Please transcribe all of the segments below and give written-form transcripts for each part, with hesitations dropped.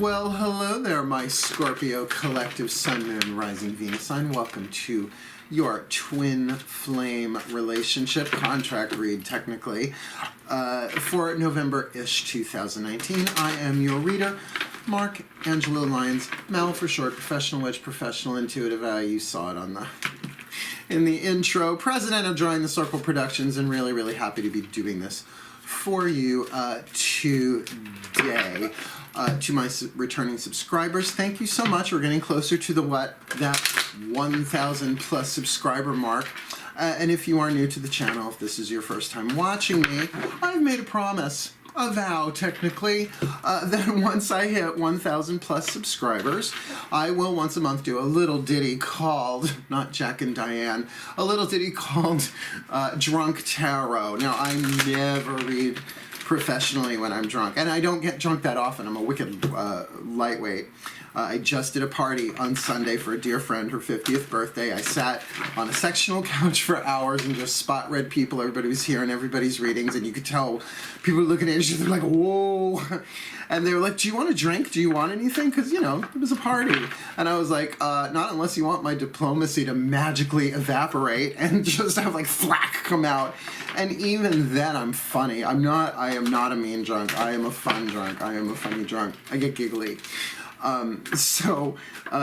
Well, hello there, my Scorpio collective Sun, Moon, Rising, Venus sign. Welcome to your twin flame relationship contract read, technically, for November-ish 2019. I am your reader, Mark Angelo Lyons, Mal for short, professional witch, professional intuitive. You saw it on the in the intro. President of Drawing the Circle Productions, and really, really happy to be doing this for you today. To my returning subscribers, thank you so much. We're getting closer to that 1,000 plus subscriber mark. And if you are new to the channel, if this is your first time watching me, I've made a promise, a vow technically, that once I hit 1,000 plus subscribers, I will once a month do a little ditty called, not Jack and Diane, a little ditty called Drunk Tarot. Now, I never read professionally when I'm drunk, and I don't get drunk that often. I'm a wicked lightweight. I just did a party on Sunday for a dear friend, her 50th birthday. I sat on a sectional couch for hours and just spot read people. Everybody was hearing everybody's readings, and you could tell people were looking at each other like, whoa. And they were like, do you want a drink? Do you want anything? Because, you know, it was a party. And I was like, not unless you want my diplomacy to magically evaporate and just have like thwack come out. And even then, I'm funny. I am not a mean drunk. I am a fun drunk. I am a funny drunk. I get giggly. So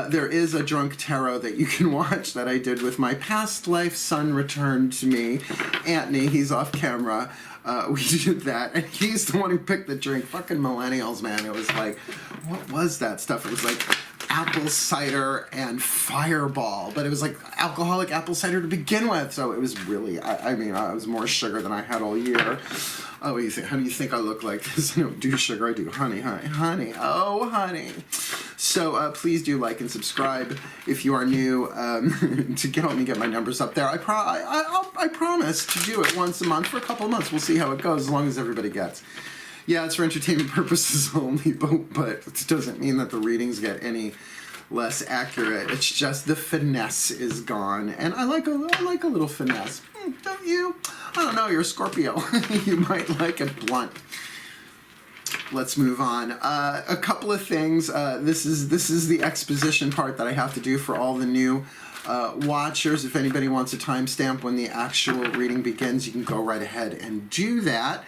there is a drunk tarot that you can watch that I did with my past life son returned to me, Anthony. He's off camera. We did that, and he's the one who picked the drink. Fucking millennials, man. It was like, what was that stuff? It was like apple cider and Fireball, but it was like alcoholic apple cider to begin with, so it was really, I mean, I was more sugar than I had all year. Oh, what do you think? How do you think I look like this? I don't do sugar, I do honey, honey, honey. Oh, honey. So please do like and subscribe if you are new to help me get my numbers up there. I promise to do it once a month for a couple of months. We'll see how it goes, as long as everybody gets. Yeah, it's for entertainment purposes only, but it doesn't mean that the readings get any less accurate. It's just the finesse is gone, and I like a little finesse. Don't you? I don't know. You're a Scorpio. You might like it blunt. Let's move on. A couple of things. This is the exposition part that I have to do for all the new watchers. If anybody wants a timestamp when the actual reading begins, you can go right ahead and do that.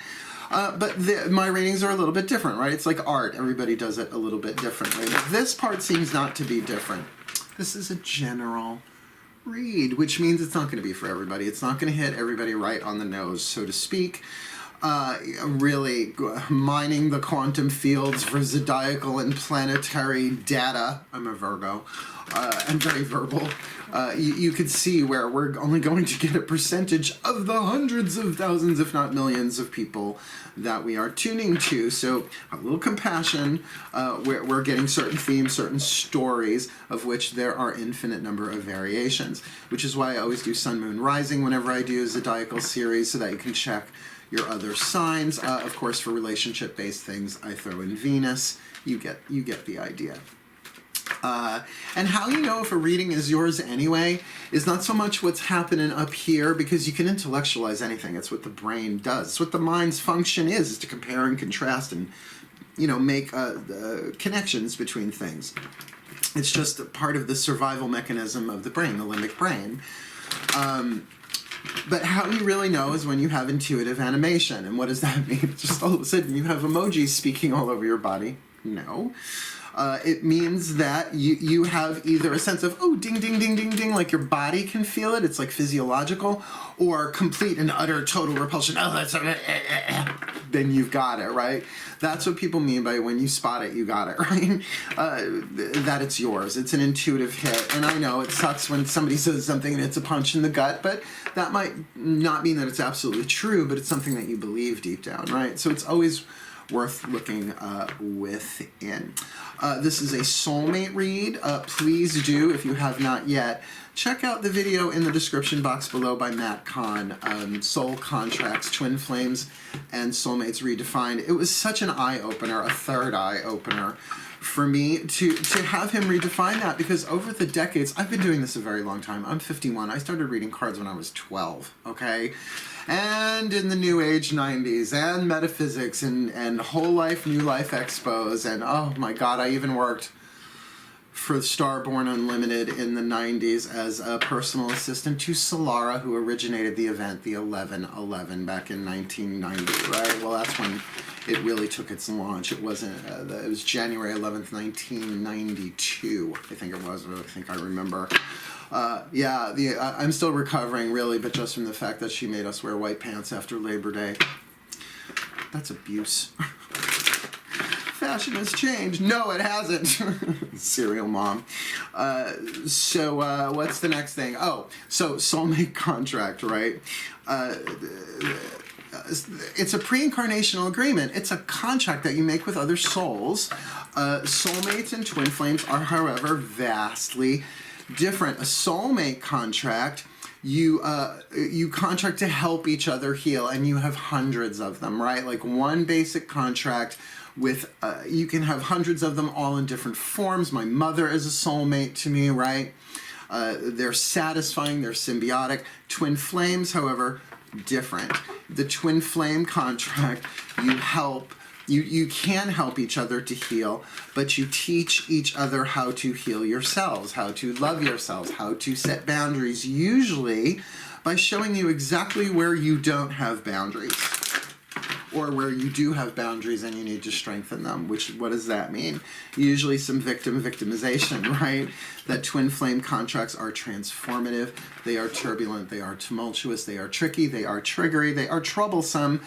But my readings are a little bit different, right? It's like art. Everybody does it a little bit differently. But this part seems not to be different. This is a general read, which means it's not going to be for everybody. It's not going to hit everybody right on the nose, so to speak. Really mining the quantum fields for zodiacal and planetary data. I'm a Virgo. I'm very verbal. You could see where we're only going to get a percentage of the hundreds of thousands, if not millions, of people that we are tuning to. So a little compassion. We're getting certain themes, certain stories, of which there are infinite number of variations, which is why I always do Sun, Moon, Rising whenever I do a zodiacal series, so that you can check your other signs. Of course, for relationship-based things, I throw in Venus. You get the idea. And how you know if a reading is yours anyway is not so much what's happening up here, because you can intellectualize anything. It's what the brain does. It's what the mind's function is to compare and contrast and, you know, make connections between things. It's just a part of the survival mechanism of the brain, the limbic brain. But how you really know is when you have intuitive animation. And what does that mean? Just all of a sudden you have emojis speaking all over your body? No. It means that you have either a sense of, oh, ding, ding, ding, ding, ding, like your body can feel it, it's like physiological, or complete and utter total repulsion, oh, that's, then you've got it, right? That's what people mean by when you spot it, you got it, right? That it's yours. It's an intuitive hit. And I know it sucks when somebody says something and it's a punch in the gut, but that might not mean that it's absolutely true, but it's something that you believe deep down, right? So it's always worth looking within. This is a soulmate read. Please do, if you have not yet, check out the video in the description box below by KAHN, Soul Contracts, Twin Flames, and Soulmates Redefined. It was such an eye-opener, a third eye-opener for me to have him redefine that, because over the decades, I've been doing this a very long time. I'm 51. I started reading cards when I was 12, okay? and in the New Age 90s, and metaphysics, and Whole Life, New Life Expos, and oh my God, I even worked for Starborn Unlimited in the 90s as a personal assistant to Solara, who originated the event, the 11/11, back in 1990, right? Well, that's when it really took its launch. It wasn't, it was January 11th, 1992, I think it was, I think I remember. Yeah, I'm still recovering, really, but just from the fact that she made us wear white pants after Labor Day. That's abuse. Fashion has changed. No, it hasn't. Serial mom. So what's the next thing? Oh, so soulmate contract, right? It's a pre-incarnational agreement. It's a contract that you make with other souls. Soulmates and twin flames are, however, vastly different. A soulmate contract, you contract to help each other heal, and you have hundreds of them, right? Like one basic contract with, you can have hundreds of them all in different forms. My mother is a soulmate to me, right? They're satisfying, they're symbiotic. Twin flames, however, different. The twin flame contract, you can help each other to heal, but you teach each other how to heal yourselves, how to love yourselves, how to set boundaries, usually by showing you exactly where you don't have boundaries, or where you do have boundaries and you need to strengthen them. What does that mean? Usually some victimization, right? That twin flame contracts are transformative, they are turbulent, they are tumultuous, they are tricky, they are triggery, they are troublesome,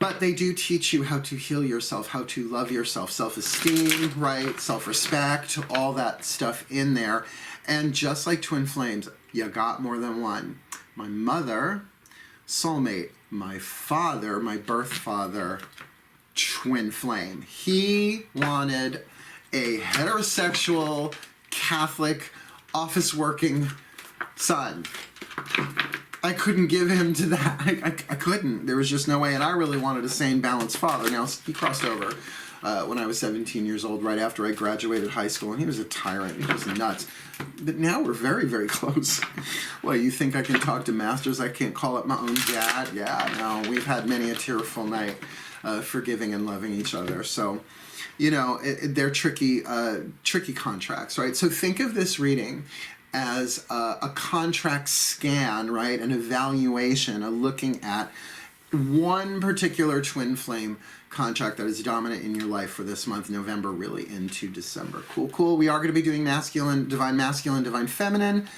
but they do teach you how to heal yourself, how to love yourself, self-esteem, right? Self-respect, all that stuff in there. And just like twin flames, you got more than one. My mother, soulmate. My father, my birth father, twin flame. He wanted a heterosexual, Catholic, office-working son. I couldn't give him to that. I couldn't. There was just no way. And I really wanted a sane, balanced father. Now, he crossed over when I was 17 years old, right after I graduated high school, and he was a tyrant. He was nuts. But now we're very, very close. Well, you think I can talk to masters? I can't call up my own dad? Yeah, no. We've had many a tearful night forgiving and loving each other. So, you know, they're tricky contracts, right? So think of this reading as a contract scan, right? An evaluation, a looking at one particular twin flame contract that is dominant in your life for this month, November, really into December. Cool, cool. We are going to be doing divine feminine,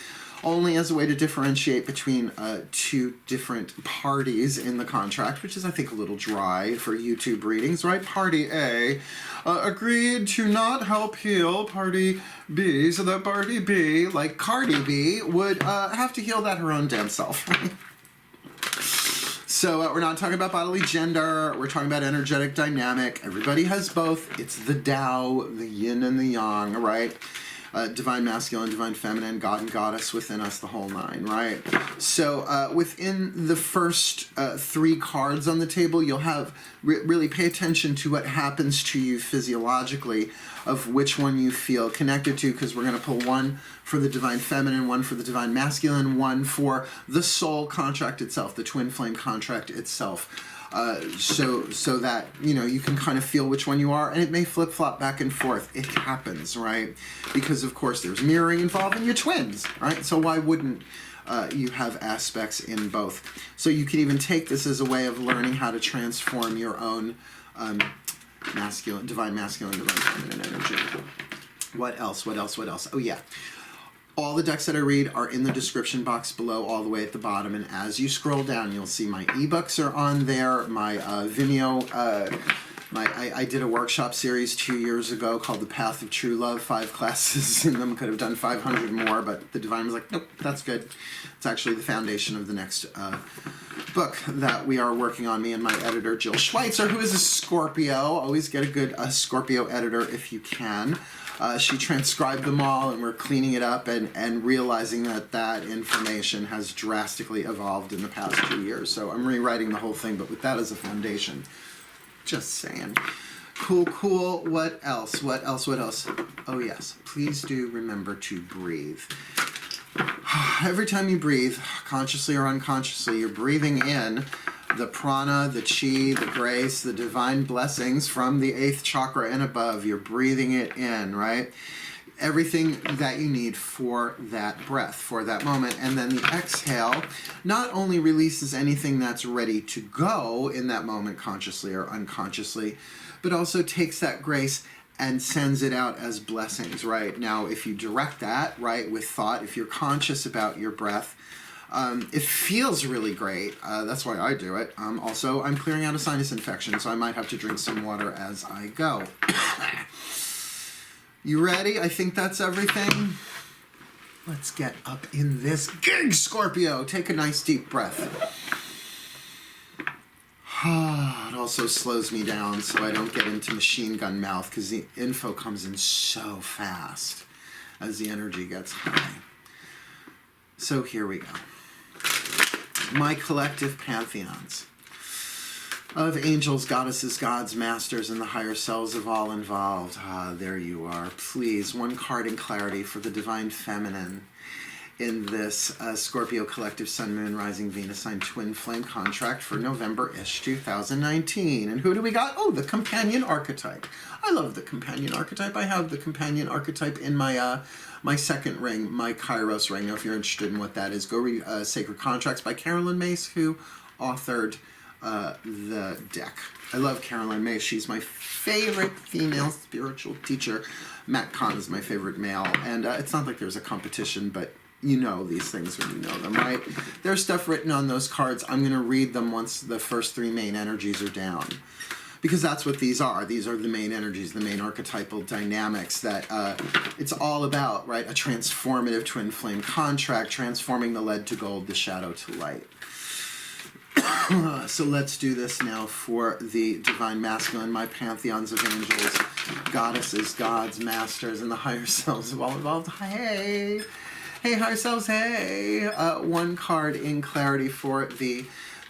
only as a way to differentiate between two different parties in the contract, which is, I think, a little dry for YouTube readings, right? Party A agreed to not help heal Party B, so that Party B, like Cardi B, would have to heal that her own damn self. So we're not talking about bodily gender, we're talking about energetic dynamic. Everybody has both. It's the Tao, the yin and the yang, right? Divine masculine, divine feminine, God and goddess within us, the whole nine, right? So within the first three cards on the table, you'll have, really pay attention to what happens to you physiologically, of which one you feel connected to, because we're going to pull one for the divine feminine, one for the divine masculine, one for the soul contract itself, the twin flame contract itself. So that, you know, you can kind of feel which one you are, and it may flip-flop back and forth. It happens, right? Because, of course, there's mirroring involved in your twins, right? So why wouldn't you have aspects in both? So you can even take this as a way of learning how to transform your own divine masculine, divine feminine energy. What else? Oh, yeah. All the decks that I read are in the description box below, all the way at the bottom, and as you scroll down, you'll see my ebooks are on there, my Vimeo, I did a workshop series 2 years ago called The Path of True Love, 5 classes in them, could have done 500 more, but the Divine was like, nope, that's good. It's actually the foundation of the next book that we are working on, me and my editor, Jill Schweitzer, who is a Scorpio. Always get a good Scorpio editor if you can. She transcribed them all, and we're cleaning it up and realizing that information has drastically evolved in the past 2 years. So I'm rewriting the whole thing, but with that as a foundation. Just saying. Cool, cool. What else? Oh, yes. Please do remember to breathe. Every time you breathe, consciously or unconsciously, you're breathing in the prana, the chi, the grace, the divine blessings from the 8th chakra and above. You're breathing it in, right? Everything that you need for that breath, for that moment. And then the exhale not only releases anything that's ready to go in that moment, consciously or unconsciously, but also takes that grace and sends it out as blessings, right? Now, if you direct that, right, with thought, if you're conscious about your breath, it feels really great. That's why I do it. Also, I'm clearing out a sinus infection, so I might have to drink some water as I go. You ready? I think that's everything. Let's get up in this gig, Scorpio. Take a nice deep breath. It also slows me down so I don't get into machine gun mouth because the info comes in so fast as the energy gets high. So here we go. My collective pantheons of angels, goddesses, gods, masters, and the higher selves of all involved. There you are. Please, one card in clarity for the divine feminine in this Scorpio collective sun, moon, rising, Venus sign twin flame contract for November-ish 2019. And who do we got? Oh, the companion archetype. I love the companion archetype. I have the companion archetype in my my second ring, my Kairos ring. Now, if you're interested in what that is, go read Sacred Contracts by Carolyn Mace, who authored the deck. I love Carolyn Mace. She's my favorite female spiritual teacher. Matt Kahn is my favorite male. And it's not like there's a competition, but you know these things when you know them, right? There's stuff written on those cards. I'm going to read them once the first 3 main energies are down. Because that's what these are. These are the main energies, the main archetypal dynamics that it's all about, right? A transformative twin flame contract, transforming the lead to gold, the shadow to light. So let's do this now for the divine masculine, my pantheons of angels, goddesses, gods, masters, and the higher selves of all involved. Hey! Hey, higher selves, hey! One card in clarity for the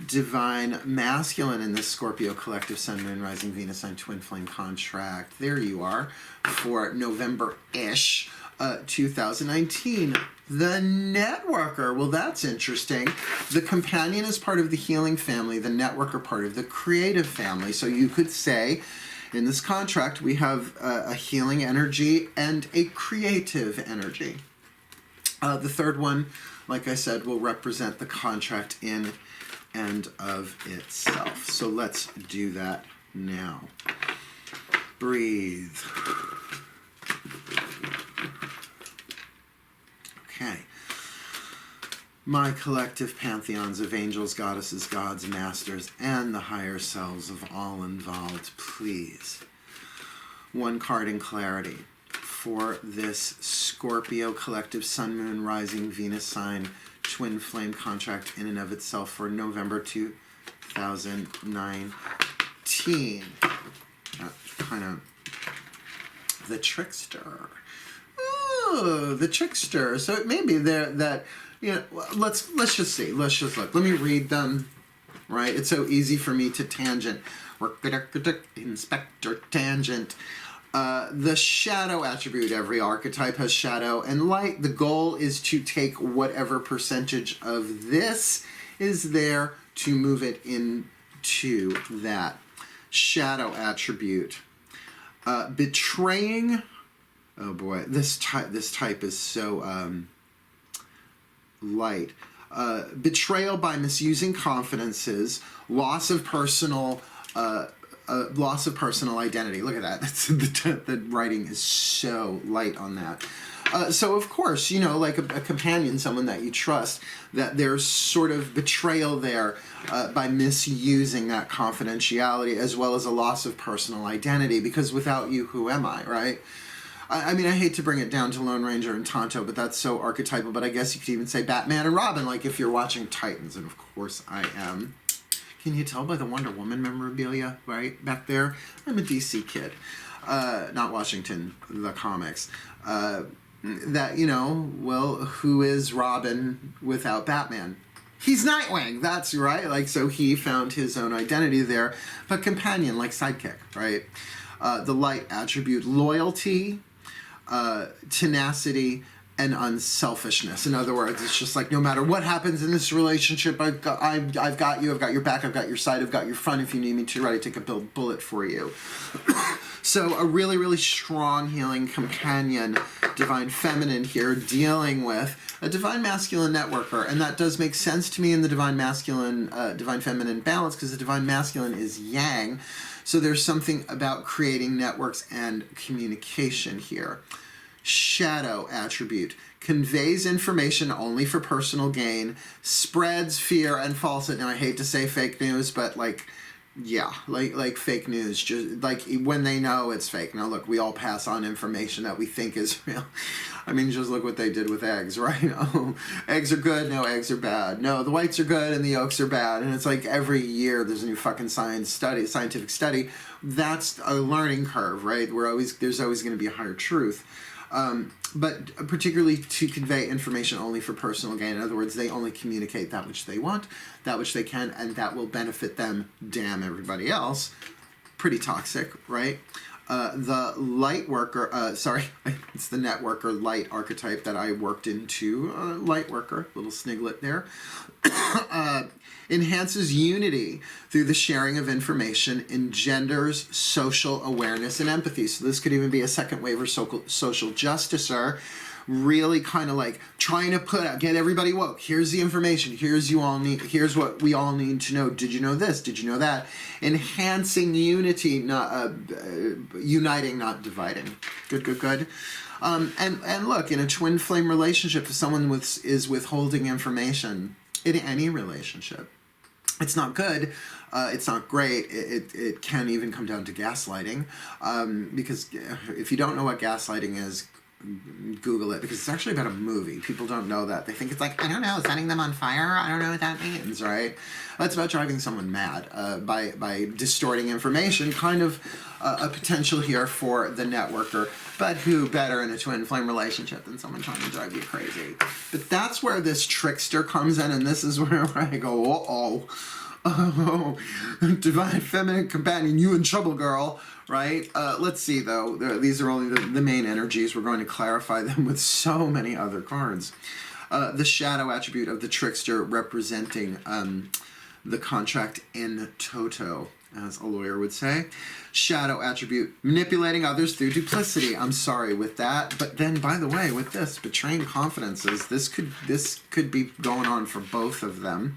divine masculine in this Scorpio collective sun, moon, rising, Venus sign twin flame contract. There you are for November-ish 2019. The networker, well, that's interesting. The companion is part of the healing family, the networker part of the creative family. So you could say in this contract we have a healing energy and a creative energy. The third one, like I said, will represent the contract in and of itself. So let's do that now. Breathe. Okay. My collective pantheons of angels, goddesses, gods, masters, and the higher selves of all involved, please. One card in clarity for this Scorpio collective sun, moon, rising, Venus sign twin flame contract in and of itself for November 2019. Kind of the Trickster. Oh, the Trickster. So it may be there that, you know, let's just see. Let's just look. Let me read them. Right? It's so easy for me to tangent. Inspector tangent. The shadow attribute, every archetype has shadow and light. The goal is to take whatever percentage of this is there to move it into that shadow attribute. Betraying, oh boy, this type is so light. Betrayal by misusing confidences, loss of personal identity. Look at that. The writing is so light on that. So of course, you know, like a companion, someone that you trust, that there's sort of betrayal there by misusing that confidentiality, as well as a loss of personal identity, because without you, who am I, right? I mean, I hate to bring it down to Lone Ranger and Tonto, but that's so archetypal, but I guess you could even say Batman and Robin, like if you're watching Titans, and of course I am. Can you tell by the Wonder Woman memorabilia right back there? I'm a DC kid, not Washington, the comics. That, you know, well, who is Robin without Batman? He's Nightwing, that's right. Like, so he found his own identity there. But companion, like sidekick, right? The light attribute, loyalty, tenacity, and unselfishness. In other words, it's just like, no matter what happens in this relationship, I've got you, I've got your back, I've got your side, I've got your front if you need me to, ready to take a bullet for you. So a really, really strong healing companion, divine feminine here, dealing with a divine masculine networker. And that does make sense to me in the divine masculine, divine feminine balance, because the divine masculine is yang. So there's something about creating networks and communication here. Shadow attribute, conveys information only for personal gain, spreads fear and falsehood. Now I hate to say fake news, but like, yeah, like fake news, just like when they know it's fake. Now look, we all pass on information that we think is real. I mean, just look what they did with eggs, right? Oh, eggs are good, no, eggs are bad. No, the whites are good and the yolks are bad. And it's like every year there's a new fucking scientific study. That's a learning curve, right? There's always going to be a higher truth. But particularly to convey information only for personal gain. In other words, they only communicate that which they want, that which they can, and that will benefit them. Damn everybody else. Pretty toxic, right? The light worker, it's the networker light archetype that I worked into. Light worker, little sniglet there. Enhances unity through the sharing of information, engenders social awareness and empathy. So this could even be a second wave or social justicer, really kind of like trying to get everybody woke. Here's the information. Here's what we all need to know. Did you know this? Did you know that? Enhancing unity, not uniting, not dividing. Good. And look, in a twin flame relationship, if someone is withholding information in any relationship, it's not good. It's not great. It can even come down to gaslighting, because if you don't know what gaslighting is, Google it, because it's actually about a movie. People don't know that. They think it's like, I don't know, setting them on fire. I don't know what that means, right? That's about driving someone mad by distorting information. Kind of a potential here for the networker. But who better in a twin flame relationship than someone trying to drive you crazy? But that's where this trickster comes in, and this is where I go, oh, divine feminine companion, you in trouble, girl, right? Let's see, though. These are only the main energies. We're going to clarify them with so many other cards. The shadow attribute of the trickster representing the contract in toto, as a lawyer would say. Shadow attribute, manipulating others through duplicity. I'm sorry with that. But then, by the way, with this, betraying confidences, this could be going on for both of them.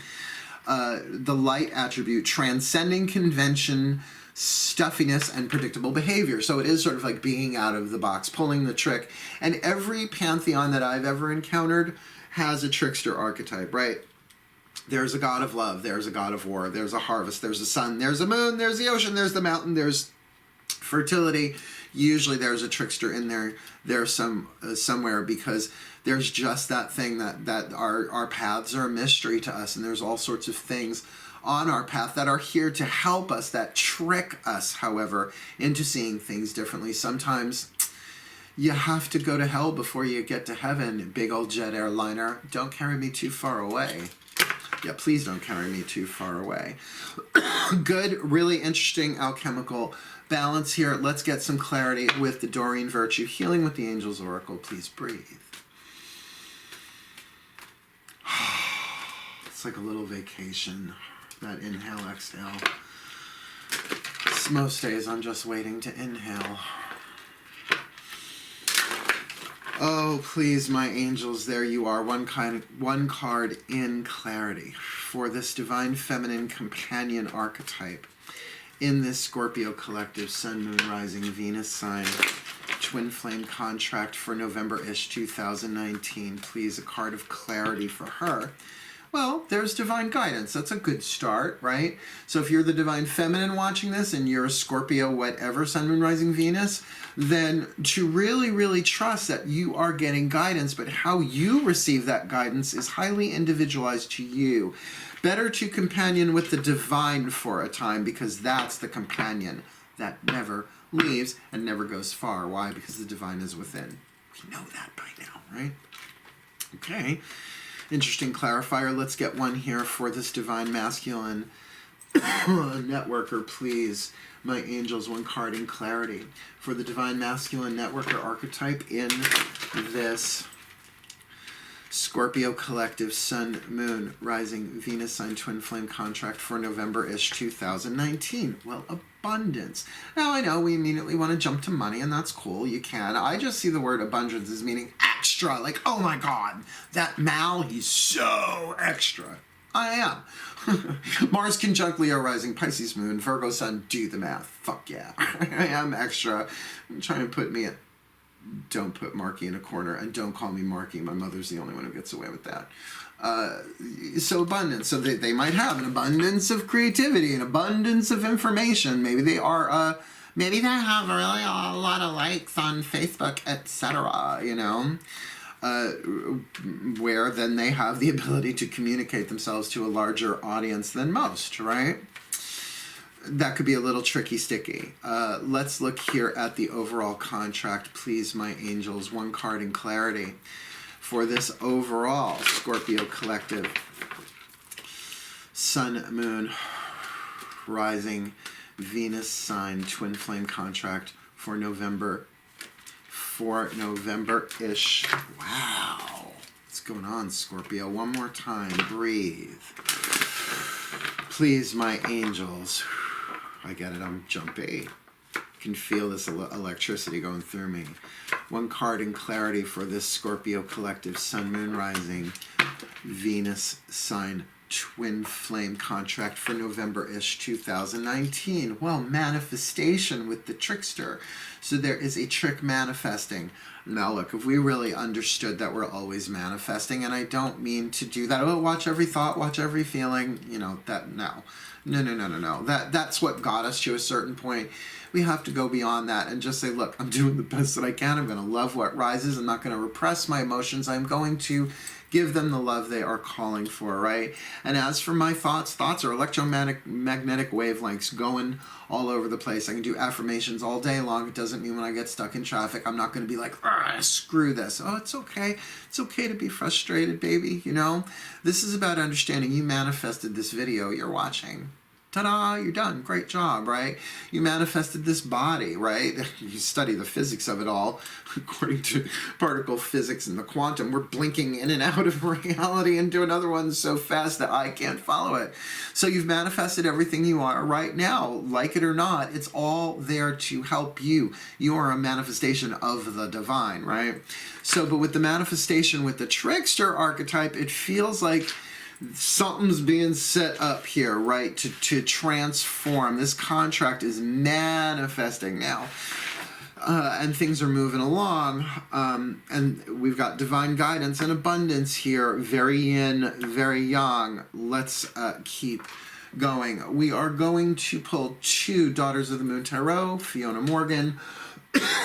The light attribute, transcending convention, stuffiness, and predictable behavior. So it is sort of like being out of the box, pulling the trick. And every pantheon that I've ever encountered has a trickster archetype, right? There's a god of love, there's a god of war, there's a harvest, there's a sun, there's a moon, there's the ocean, there's the mountain, there's fertility. Usually there's a trickster in there somewhere, because there's just that thing that our paths are a mystery to us, and there's all sorts of things on our path that are here to help us, that trick us, however, into seeing things differently. Sometimes you have to go to hell before you get to heaven, big old jet airliner. Don't carry me too far away. Yeah, please don't carry me too far away. Good, really interesting alchemical balance here. Let's get some clarity with the Doreen Virtue. Healing with the Angels Oracle. Please breathe. It's like a little vacation. That inhale, exhale. Most days I'm just waiting to inhale. Oh, please, my angels, there you are. One card in clarity for this divine feminine companion archetype in this Scorpio collective Sun, Moon, Rising, Venus sign twin flame contract for November-ish 2019. Please, a card of clarity for her. Well, there's divine guidance. That's a good start, right? So if you're the divine feminine watching this and you're a Scorpio, whatever, Sun, Moon, Rising, Venus, then to really, really trust that you are getting guidance, but how you receive that guidance is highly individualized to you. Better to companion with the divine for a time, because that's the companion that never leaves and never goes far. Why? Because the divine is within. We know that by now, right? Okay. Interesting clarifier. Let's get one here for this divine masculine networker, please. My angels, one card in clarity for the divine masculine networker archetype in this Scorpio Collective Sun, Moon, Rising, Venus sign twin flame contract for November-ish 2019. Well, abundance. Now, I know we immediately want to jump to money, and that's cool. You can. I just see the word abundance as meaning extra. Like, oh my God, that Mal, he's so extra. I am. Mars conjunct Leo rising, Pisces moon, Virgo sun, do the math. Fuck yeah. I am extra. I'm trying to put me at... Don't put Marky in a corner, and don't call me Marky. My mother's the only one who gets away with that. So abundance. So they might have an abundance of creativity, an abundance of information. Maybe they are... maybe they have really a lot of likes on Facebook, etc., you know? Where then they have the ability to communicate themselves to a larger audience than most, right? That could be a little tricky sticky. Let's look here at the overall contract. Please, my angels, one card in clarity for this overall Scorpio Collective Sun, Moon, Rising, Venus sign twin flame contract for November-ish. Wow. What's going on, Scorpio? One more time. Breathe. Please, my angels. I get it. I'm jumpy. I can feel this electricity going through me. One card in clarity for this Scorpio Collective Sun, Moon, Rising, Venus sign twin flame contract for November-ish 2019. Well, manifestation with the Trickster. So there is a trick manifesting. Now look, if we really understood that we're always manifesting, and I don't mean to do that, oh, watch every thought, watch every feeling, you know, that, no. That's what got us to a certain point. We have to go beyond that and just say, look, I'm doing the best that I can. I'm going to love what rises. I'm not going to repress my emotions. I'm going to give them the love they are calling for, right? And as for my thoughts are electromagnetic wavelengths going all over the place. I can do affirmations all day long. It doesn't mean when I get stuck in traffic, I'm not going to be like, screw this. Oh, it's okay. It's okay to be frustrated, baby, you know? This is about understanding you manifested this video you're watching. Ta-da, you're done. Great job, right? You manifested this body, right? You study the physics of it all. According to particle physics and the quantum, we're blinking in and out of reality into another one so fast that I can't follow it. So you've manifested everything you are right now. Like it or not, it's all there to help you. You are a manifestation of the divine, right? So, but with the manifestation with the Trickster archetype, it feels like something's being set up here, right, to transform. This contract is manifesting now. And things are moving along. And we've got divine guidance and abundance here. Very yin, very yang. Let's keep going. We are going to pull 2 Daughters of the Moon Tarot, Fiona Morgan,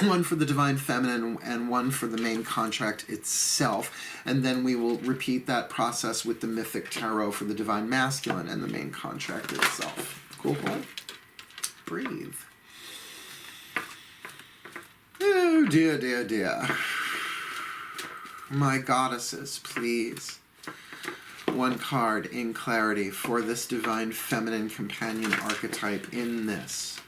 one for the Divine Feminine and one for the main contract itself. And then we will repeat that process with the Mythic Tarot for the Divine Masculine and the main contract itself. Cool, cool. Breathe. Oh, dear, dear, dear. My goddesses, please. One card in clarity for this Divine Feminine companion archetype in this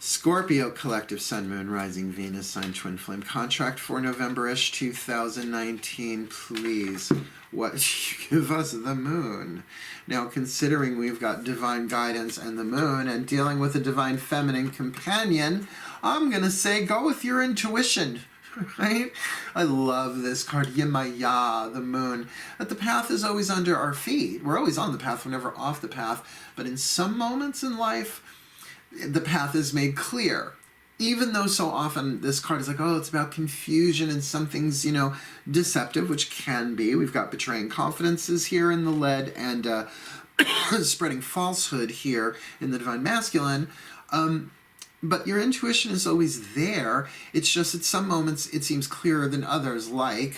Scorpio Collective Sun, Moon, Rising, Venus sign twin flame contract for November-ish 2019. Please, what you give us the moon? Now, considering we've got divine guidance and the moon and dealing with a divine feminine companion, I'm going to say go with your intuition. Right? I love this card, Yimaya, the moon. That the path is always under our feet. We're always on the path, we're never off the path. But in some moments in life, the path is made clear. Even though so often this card is like, oh, it's about confusion and something's, you know, deceptive, which can be. We've got betraying confidences here in the lead and spreading falsehood here in the Divine Masculine. But your intuition is always there. It's just at some moments it seems clearer than others, like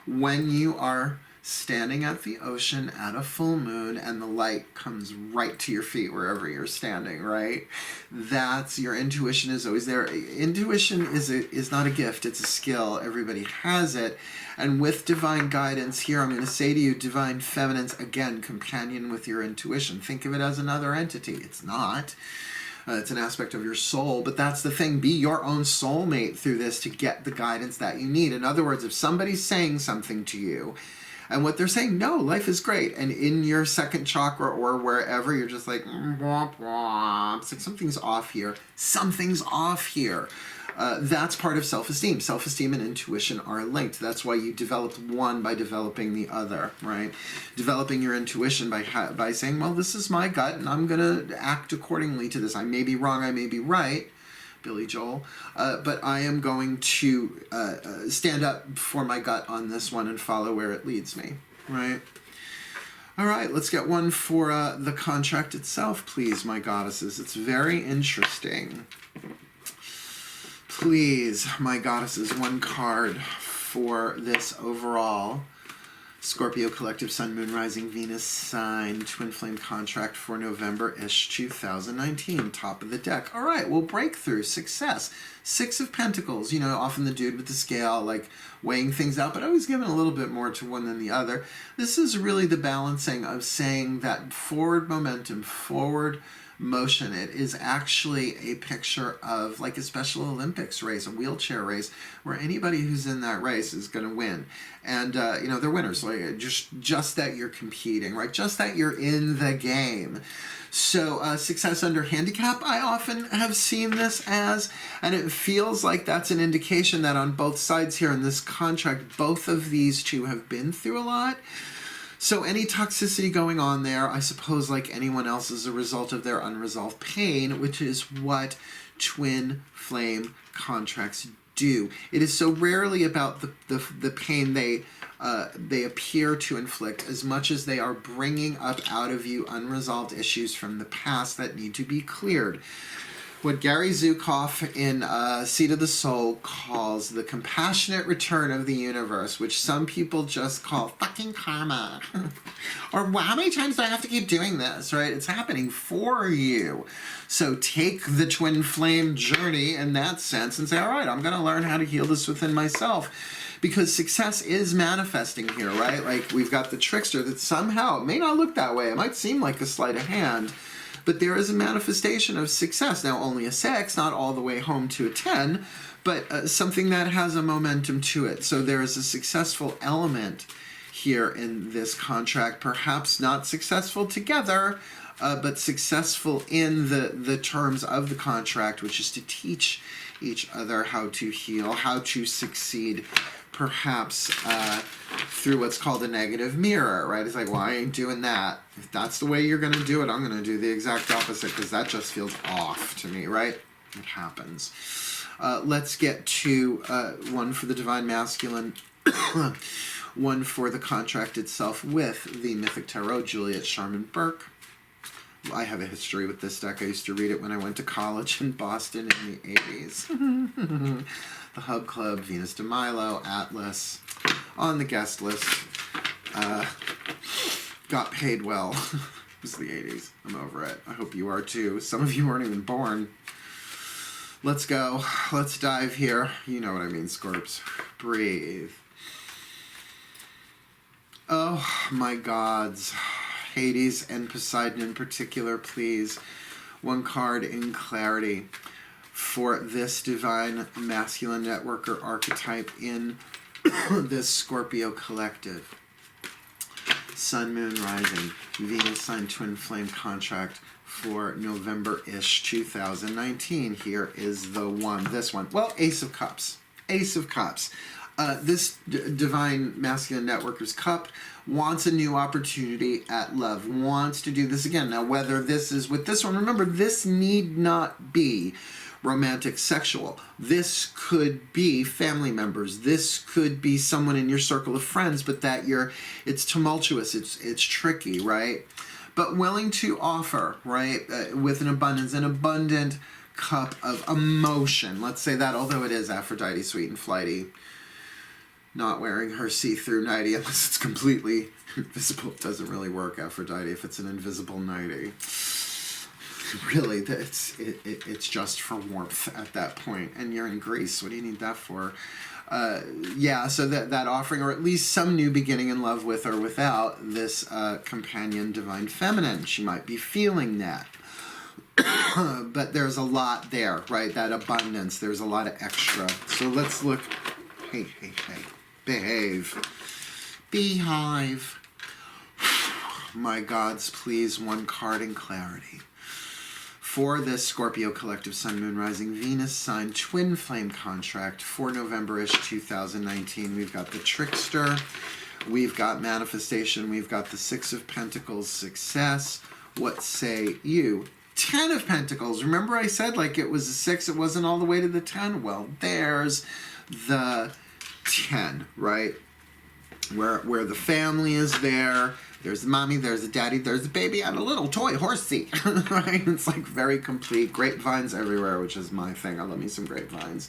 when you are standing at the ocean at a full moon and the light comes right to your feet wherever you're standing, right? That's your intuition is always there. Intuition is not a gift, it's a skill. Everybody has it. And with divine guidance here, I'm going to say to you, divine feminines, again, companion with your intuition. Think of it as another entity. It's not. It's an aspect of your soul, but that's the thing. Be your own soulmate through this to get the guidance that you need. In other words, if somebody's saying something to you, and what they're saying, no, life is great, and in your second chakra or wherever, you're just like, womp, womp. It's like something's off here. Something's off here. That's part of self-esteem. Self-esteem and intuition are linked. That's why you develop one by developing the other, right? Developing your intuition by saying, well, this is my gut, and I'm going to act accordingly to this. I may be wrong, I may be right, Billy Joel, but I am going to stand up for my gut on this one and follow where it leads me, right? All right, let's get one for the contract itself, please, my goddesses. It's very interesting. Please, my goddesses, one card for this overall Scorpio Collective Sun, Moon, Rising, Venus sign twin flame contract for November-ish 2019. Top of the deck. All right, well, breakthrough, success. Six of Pentacles, you know, often the dude with the scale, like weighing things out, but always giving a little bit more to one than the other. This is really the balancing of saying that forward momentum, forward motion. It is actually a picture of like a Special Olympics race, a wheelchair race, where anybody who's in that race is going to win. And, you know, they're winners. Like just that you're competing, right? Just that you're in the game. So success under handicap, I often have seen this as, and it feels like that's an indication that on both sides here in this contract, both of these two have been through a lot. So any toxicity going on there, I suppose like anyone else, is a result of their unresolved pain, which is what twin flame contracts do. It is so rarely about the pain they appear to inflict as much as they are bringing up out of you unresolved issues from the past that need to be cleared. What Gary Zukav in Seed of the Soul calls the compassionate return of the universe, which some people just call fucking karma. Or how many times do I have to keep doing this, right? It's happening for you. So take the twin flame journey in that sense and say, all right, I'm going to learn how to heal this within myself. Because success is manifesting here, right? Like we've got the trickster that somehow, it may not look that way. It might seem like a sleight of hand. But there is a manifestation of success. Now, only a 6, not all the way home to a 10, but something that has a momentum to it. So there is a successful element here in this contract, perhaps not successful together, but successful in the terms of the contract, which is to teach each other how to heal, how to succeed, perhaps through what's called a negative mirror, right? It's like, well, I ain't doing that. If that's the way you're going to do it, I'm going to do the exact opposite because that just feels off to me, right? It happens. Let's get to one for the Divine Masculine, one for the contract itself with the Mythic Tarot, Juliet Sharman Burke. I have a history with this deck. I used to read it when I went to college in Boston in the 80s. The Hub Club, Venus de Milo, Atlas, on the guest list. Got paid well. It was the 80s. I'm over it. I hope you are too. Some of you weren't even born. Let's go. Let's dive here. You know what I mean, Scorps. Breathe. Oh, my gods. Hades and Poseidon in particular, please. One card in clarity for this Divine Masculine Networker archetype in this Scorpio Collective. Sun, Moon, Rising, Venus sign twin flame contract for November-ish 2019. Here is the one. This one. Well, Ace of Cups. Ace of Cups. This Divine Masculine Networker's cup wants a new opportunity at love, wants to do this again. Now, whether this is with this one, remember, this need not be romantic sexual. This could be family members. This could be someone in your circle of friends, but that it's tumultuous, it's tricky, right? But willing to offer, right, with an abundant cup of emotion. Let's say that, although it is Aphrodite, sweet and flighty, not wearing her see-through nightie unless it's completely invisible. It doesn't really work, Aphrodite, if it's an invisible nightie. Really, it's just for warmth at that point. And you're in Greece. What do you need that for? Yeah, so that offering, or at least some new beginning in love with or without this companion Divine Feminine. She might be feeling that. but there's a lot there, right? That abundance, there's a lot of extra. So let's look. Hey, hey, hey. Behave. Beehive. My gods, please, one card in clarity. For this Scorpio Collective Sun, Moon, Rising, Venus sign twin flame contract for November-ish 2019, we've got the Trickster, we've got manifestation, we've got the Six of Pentacles, success. What say you? 10 of Pentacles. Remember I said like it was a 6, it wasn't all the way to the 10? Well, there's the 10, right? Where the family is there. There's the mommy, there's the daddy, there's the baby, and a little toy horsey. Right? It's like very complete. Grapevines everywhere, which is my thing. I love me some grapevines.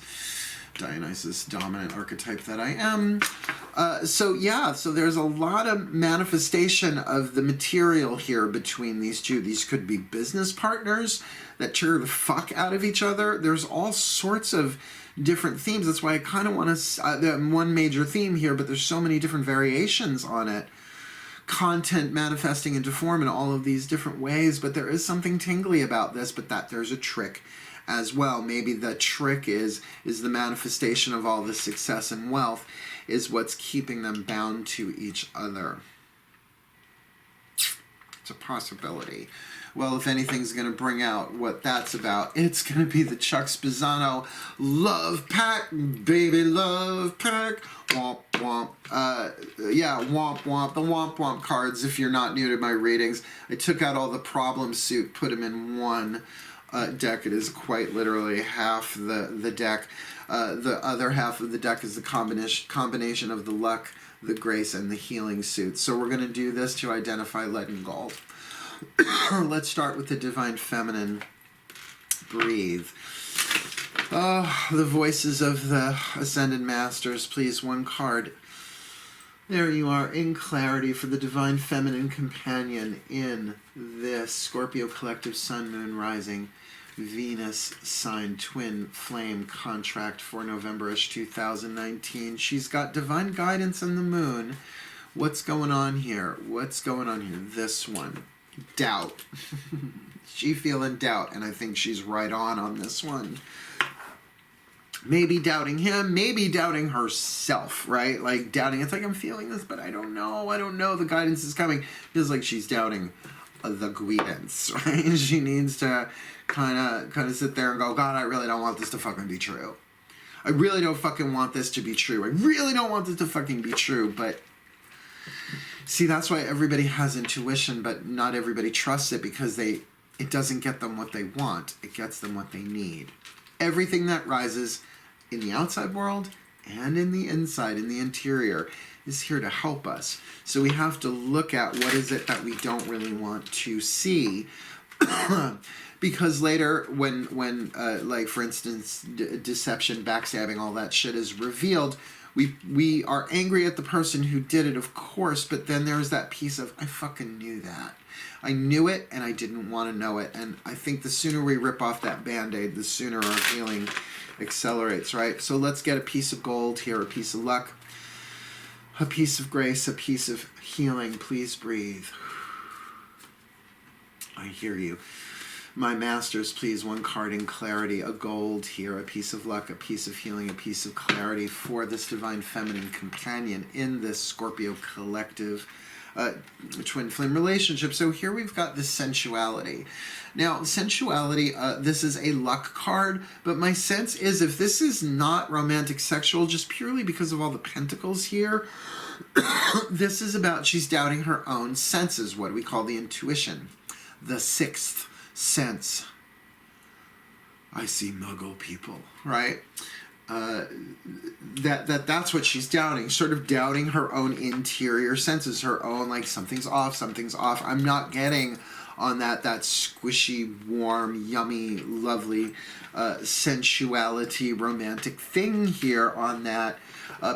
Dionysus, dominant archetype that I am. So there's a lot of manifestation of the material here between these two. These could be business partners that cheer the fuck out of each other. There's all sorts of different themes. That's why I kind of want to, one major theme here, but there's so many different variations on it. Content manifesting into form in all of these different ways, but there is something tingly about this, but that there's a trick as well. Maybe the trick is the manifestation of all the success and wealth is what's keeping them bound to each other. It's a possibility. Well, if anything's going to bring out what that's about, it's going to be the Chuck Spezzano Love Pack, baby, Love Pack. Womp, womp. Womp, womp. The womp, womp cards, if you're not new to my readings. I took out all the problem suit, put them in one deck. It is quite literally half the deck. The other half of the deck is the combination of the luck, the grace, and the healing suit. So we're going to do this to identify lead and gold. Let's start with the Divine Feminine. Breathe. The voices of the Ascended Masters, please, one card. There you are, in clarity for the Divine Feminine Companion in this Scorpio Collective Sun, Moon, Rising, Venus sign twin flame contract for November-ish 2019. She's got divine guidance in the moon. What's going on here? What's going on here? This one. Doubt. She feeling doubt, and I think she's right on this one. Maybe doubting him, maybe doubting herself, right? Like doubting, it's like I'm feeling this, but I don't know, the guidance is coming. Feels like she's doubting the guidance, right? She needs to kind of sit there and go, God, I really don't want this to fucking be true. I really don't fucking want this to be true. I really don't want this to fucking be true, but see, that's why everybody has intuition, but not everybody trusts it, because it doesn't get them what they want. It gets them what they need. Everything that rises in the outside world and in the inside, in the interior, is here to help us. So we have to look at what is it that we don't really want to see. Because later, when like, for instance, deception, backstabbing, all that shit is revealed, we are angry at the person who did it, of course, but then there's that piece of, I fucking knew that. I knew it, and I didn't want to know it. And I think the sooner we rip off that Band-Aid, the sooner our healing accelerates, right? So let's get a piece of gold here, a piece of luck, a piece of grace, a piece of healing. Please breathe. I hear you. My masters, please, one card in clarity, a gold here, a piece of luck, a piece of healing, a piece of clarity for this Divine Feminine Companion in this Scorpio Collective twin flame relationship. So here we've got the sensuality. Now, sensuality, this is a luck card, but my sense is if this is not romantic sexual, just purely because of all the pentacles here, this is about she's doubting her own senses, what we call the intuition, the sixth sense. I see muggle people, right? That's what she's doubting, sort of doubting her own interior senses, her own, like, something's off. I'm not getting on that squishy, warm, yummy, lovely sensuality, romantic thing here on that,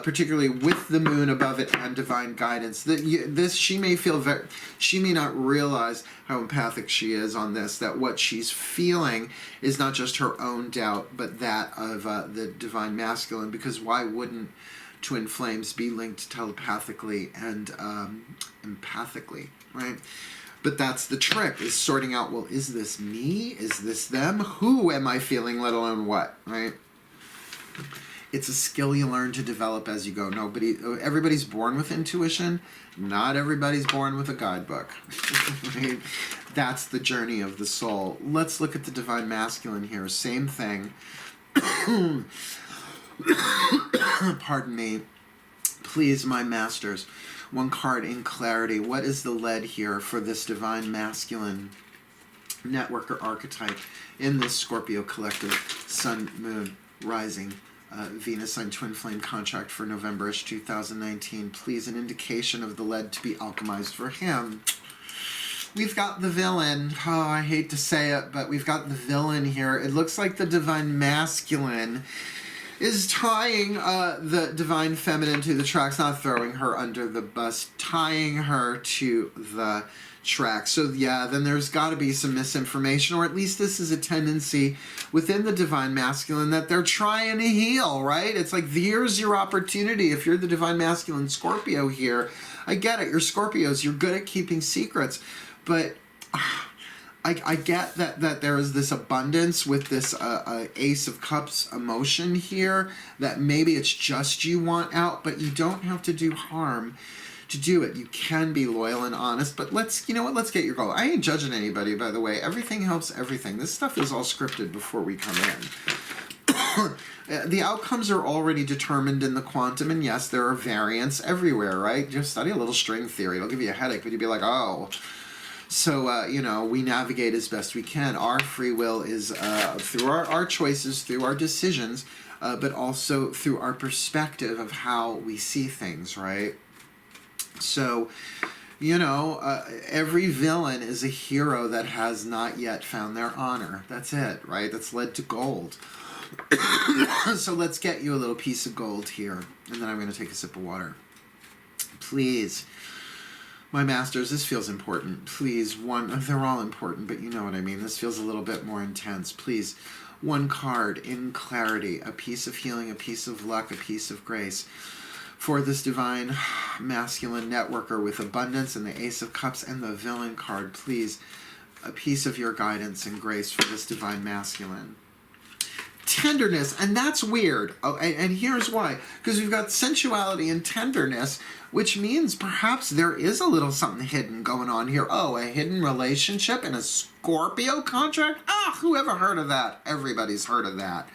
particularly with the moon above it and divine guidance. This she may feel she may not realize how empathic she is on this, that what she's feeling is not just her own doubt, but that of the divine masculine, because why wouldn't twin flames be linked telepathically and empathically, right? But that's the trick, is sorting out, well, is this me? Is this them? Who am I feeling, let alone what, right? It's a skill you learn to develop as you go. Everybody's born with intuition. Not everybody's born with a guidebook. Right? That's the journey of the soul. Let's look at the Divine Masculine here. Same thing. Pardon me. Please, my masters. One card in clarity. What is the lead here for this Divine Masculine network or archetype in this Scorpio collective Sun, Moon, Rising, Venus sign twin flame contract for November-ish 2019? Please, an indication of the lead to be alchemized for him. We've got the villain. Oh, I hate to say it, but we've got the villain here. It looks like the Divine Masculine is tying the Divine Feminine to the tracks, not throwing her under the bus, tying her to the track. So yeah, then there's got to be some misinformation, or at least this is a tendency within the Divine Masculine that they're trying to heal, right? It's like, here's your opportunity. If you're the Divine Masculine Scorpio here, I get it, you're Scorpios, you're good at keeping secrets, but I get that there is this abundance with this Ace of Cups emotion here, that maybe it's just you want out, but you don't have to do harm to do it. You can be loyal and honest, but you know what, let's get your goal. I ain't judging anybody, by the way. Everything helps everything. This stuff is all scripted before we come in. The outcomes are already determined in the quantum, and yes, there are variants everywhere, right? Just study a little string theory. It'll give you a headache, but you'll be like, oh. So, you know, we navigate as best we can. Our free will is through our choices, through our decisions, but also through our perspective of how we see things, right? So, you know, every villain is a hero that has not yet found their honor. That's it, right? That's led to gold. So let's get you a little piece of gold here, and then I'm going to take a sip of water. Please. My masters, this feels important. Please, they're all important, but you know what I mean. This feels a little bit more intense. Please, one card in clarity, a piece of healing, a piece of luck, a piece of grace for this Divine Masculine networker with abundance and the Ace of Cups and the Villain card. Please, a piece of your guidance and grace for this Divine Masculine. Tenderness, and that's weird. Oh, and here's why. Because we've got sensuality and tenderness, which means perhaps there is a little something hidden going on here. Oh, a hidden relationship in a Scorpio contract? Ah, who ever heard of that? Everybody's heard of that.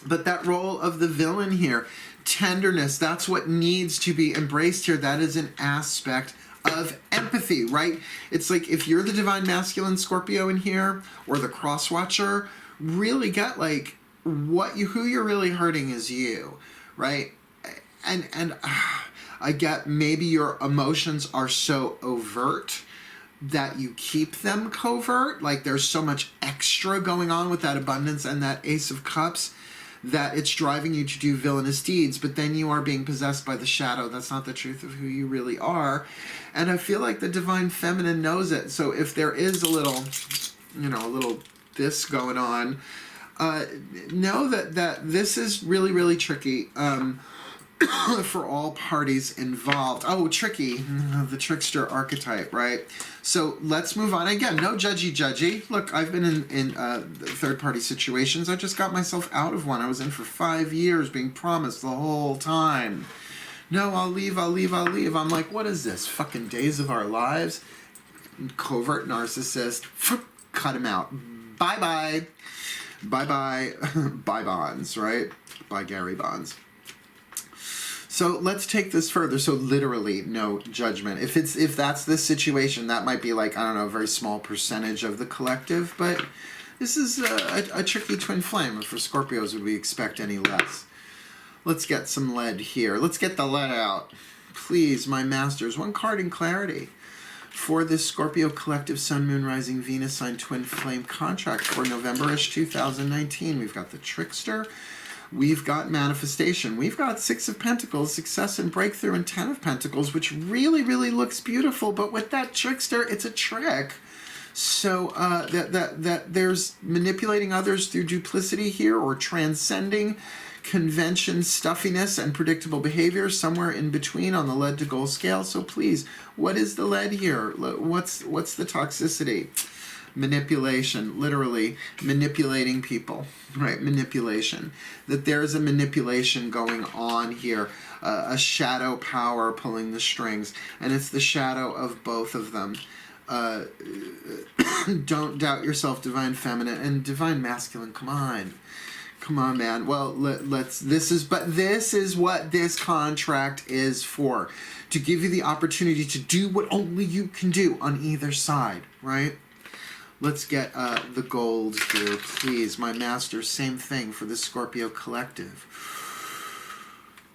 But that role of the villain here, tenderness, that's what needs to be embraced here. That is an aspect of empathy, right? It's like, if you're the Divine Masculine Scorpio in here, or the Cross Watcher, really get like who you're really hurting is you, right? And I get maybe your emotions are so overt that you keep them covert, like there's so much extra going on with that abundance and that Ace of Cups that it's driving you to do villainous deeds, but then you are being possessed by the shadow. That's not the truth of who you really are. And I feel like the Divine Feminine knows it. So if there is a little, you know, a little this going on, know that this is really, really tricky for all parties involved. Oh, tricky, the trickster archetype, right? So let's move on. Again, no judgy. Look, I've been in third-party situations. I just got myself out of one. I was in for 5 years being promised the whole time. No, I'll leave. I'm like, what is this? Fucking Days of Our Lives? Covert narcissist. Cut him out. Bye-bye. Bye-bye. Bye Bonds, right? Bye Gary Bonds. So let's take this further. So literally, no judgment. If that's the situation, that might be like, I don't know, a very small percentage of the collective. But this is a tricky twin flame. For Scorpios, would we expect any less? Let's get some lead here. Let's get the lead out. Please, my masters. One card in clarity for this Scorpio collective Sun, Moon, Rising, Venus sign twin flame contract for November-ish 2019. We've got the Trickster. We've got manifestation. We've got 6 of Pentacles, success and breakthrough, and 10 of Pentacles, which really, really looks beautiful. But with that Trickster, it's a trick. So that there's manipulating others through duplicity here, or transcending convention stuffiness and predictable behavior, somewhere in between on the lead to goal scale. So please, what is the lead here? What's the toxicity? Manipulation, literally manipulating people, right? Manipulation. That there's a manipulation going on here, a shadow power pulling the strings, and it's the shadow of both of them. Don't doubt yourself, divine feminine and divine masculine. Come on, man. Well, this is what this contract is for, to give you the opportunity to do what only you can do on either side, right? Let's get the gold here, please. My masters, same thing for the Scorpio collective.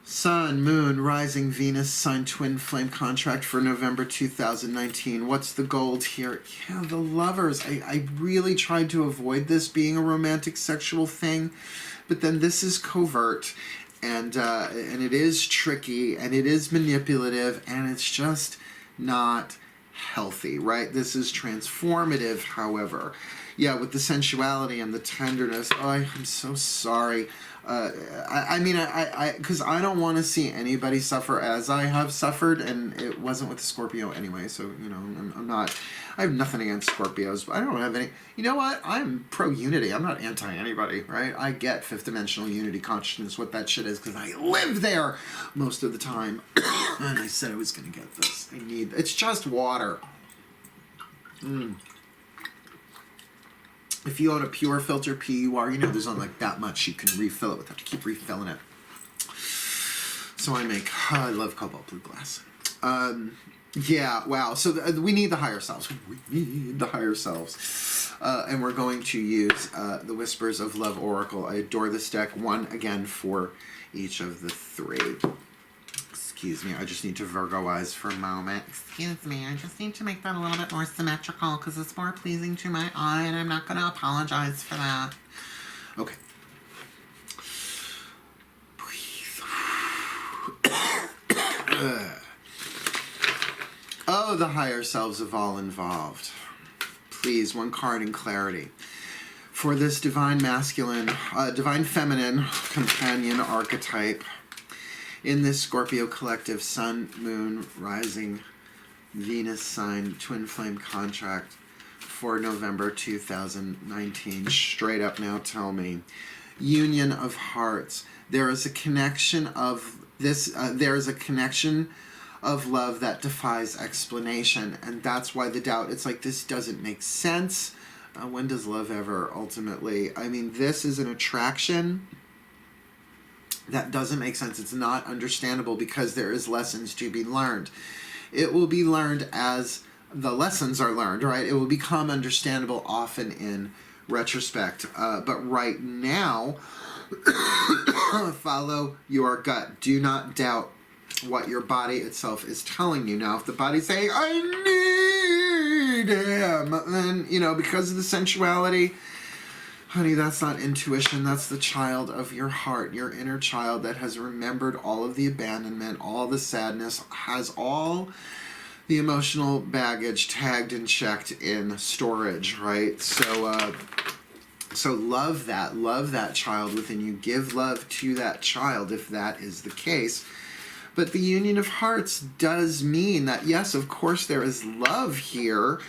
Sun, Moon, Rising, Venus, Sign, Twin Flame contract for November 2019. What's the gold here? Yeah, the Lovers. I really tried to avoid this being a romantic sexual thing, but then this is covert, and it is tricky, and it is manipulative, and it's just not healthy, right? This is transformative, however. Yeah, with the sensuality and the tenderness. Oh, I'm so sorry. Because I don't want to see anybody suffer as I have suffered, and it wasn't with Scorpio anyway, so, you know, I have nothing against Scorpios, but I don't have any, you know what, I'm pro-unity, I'm not anti-anybody, right? I get fifth dimensional unity consciousness, what that shit is, because I live there most of the time, and I said I was going to get this. It's just water. If you own a pure filter PUR, you know there's only like that much you can refill it without to keep refilling it. So I love cobalt blue glass. Yeah, wow. So we need the higher selves. We need the higher selves. And we're going to use the Whispers of Love Oracle. I adore this deck. One, again, for each of the three. Excuse me, I just need to Virgoize for a moment. Excuse me, I just need to make that a little bit more symmetrical because it's more pleasing to my eye, and I'm not going to apologize for that. Okay. Breathe. Oh, the higher selves of all involved. Please, one card in clarity. For this divine masculine, divine feminine companion archetype, in this Scorpio collective, Sun, Moon, Rising, Venus sign, Twin Flame contract for November 2019. Straight up now, tell me. Union of hearts. There is a connection of this, there is a connection of love that defies explanation, and that's why the doubt, it's like, this doesn't make sense. When does love ever, ultimately? I mean, this is an attraction that doesn't make sense. It's not understandable because there is lessons to be learned. It will be learned as the lessons are learned, right? It will become understandable often in retrospect. But right now, follow your gut. Do not doubt what your body itself is telling you. Now, if the body's saying, I need him, then, you know, because of the sensuality, honey, that's not intuition. That's the child of your heart, your inner child that has remembered all of the abandonment, all the sadness, has all the emotional baggage tagged and checked in storage, right? So love that child within you. Give love to that child if that is the case. But the union of hearts does mean that, yes, of course, there is love here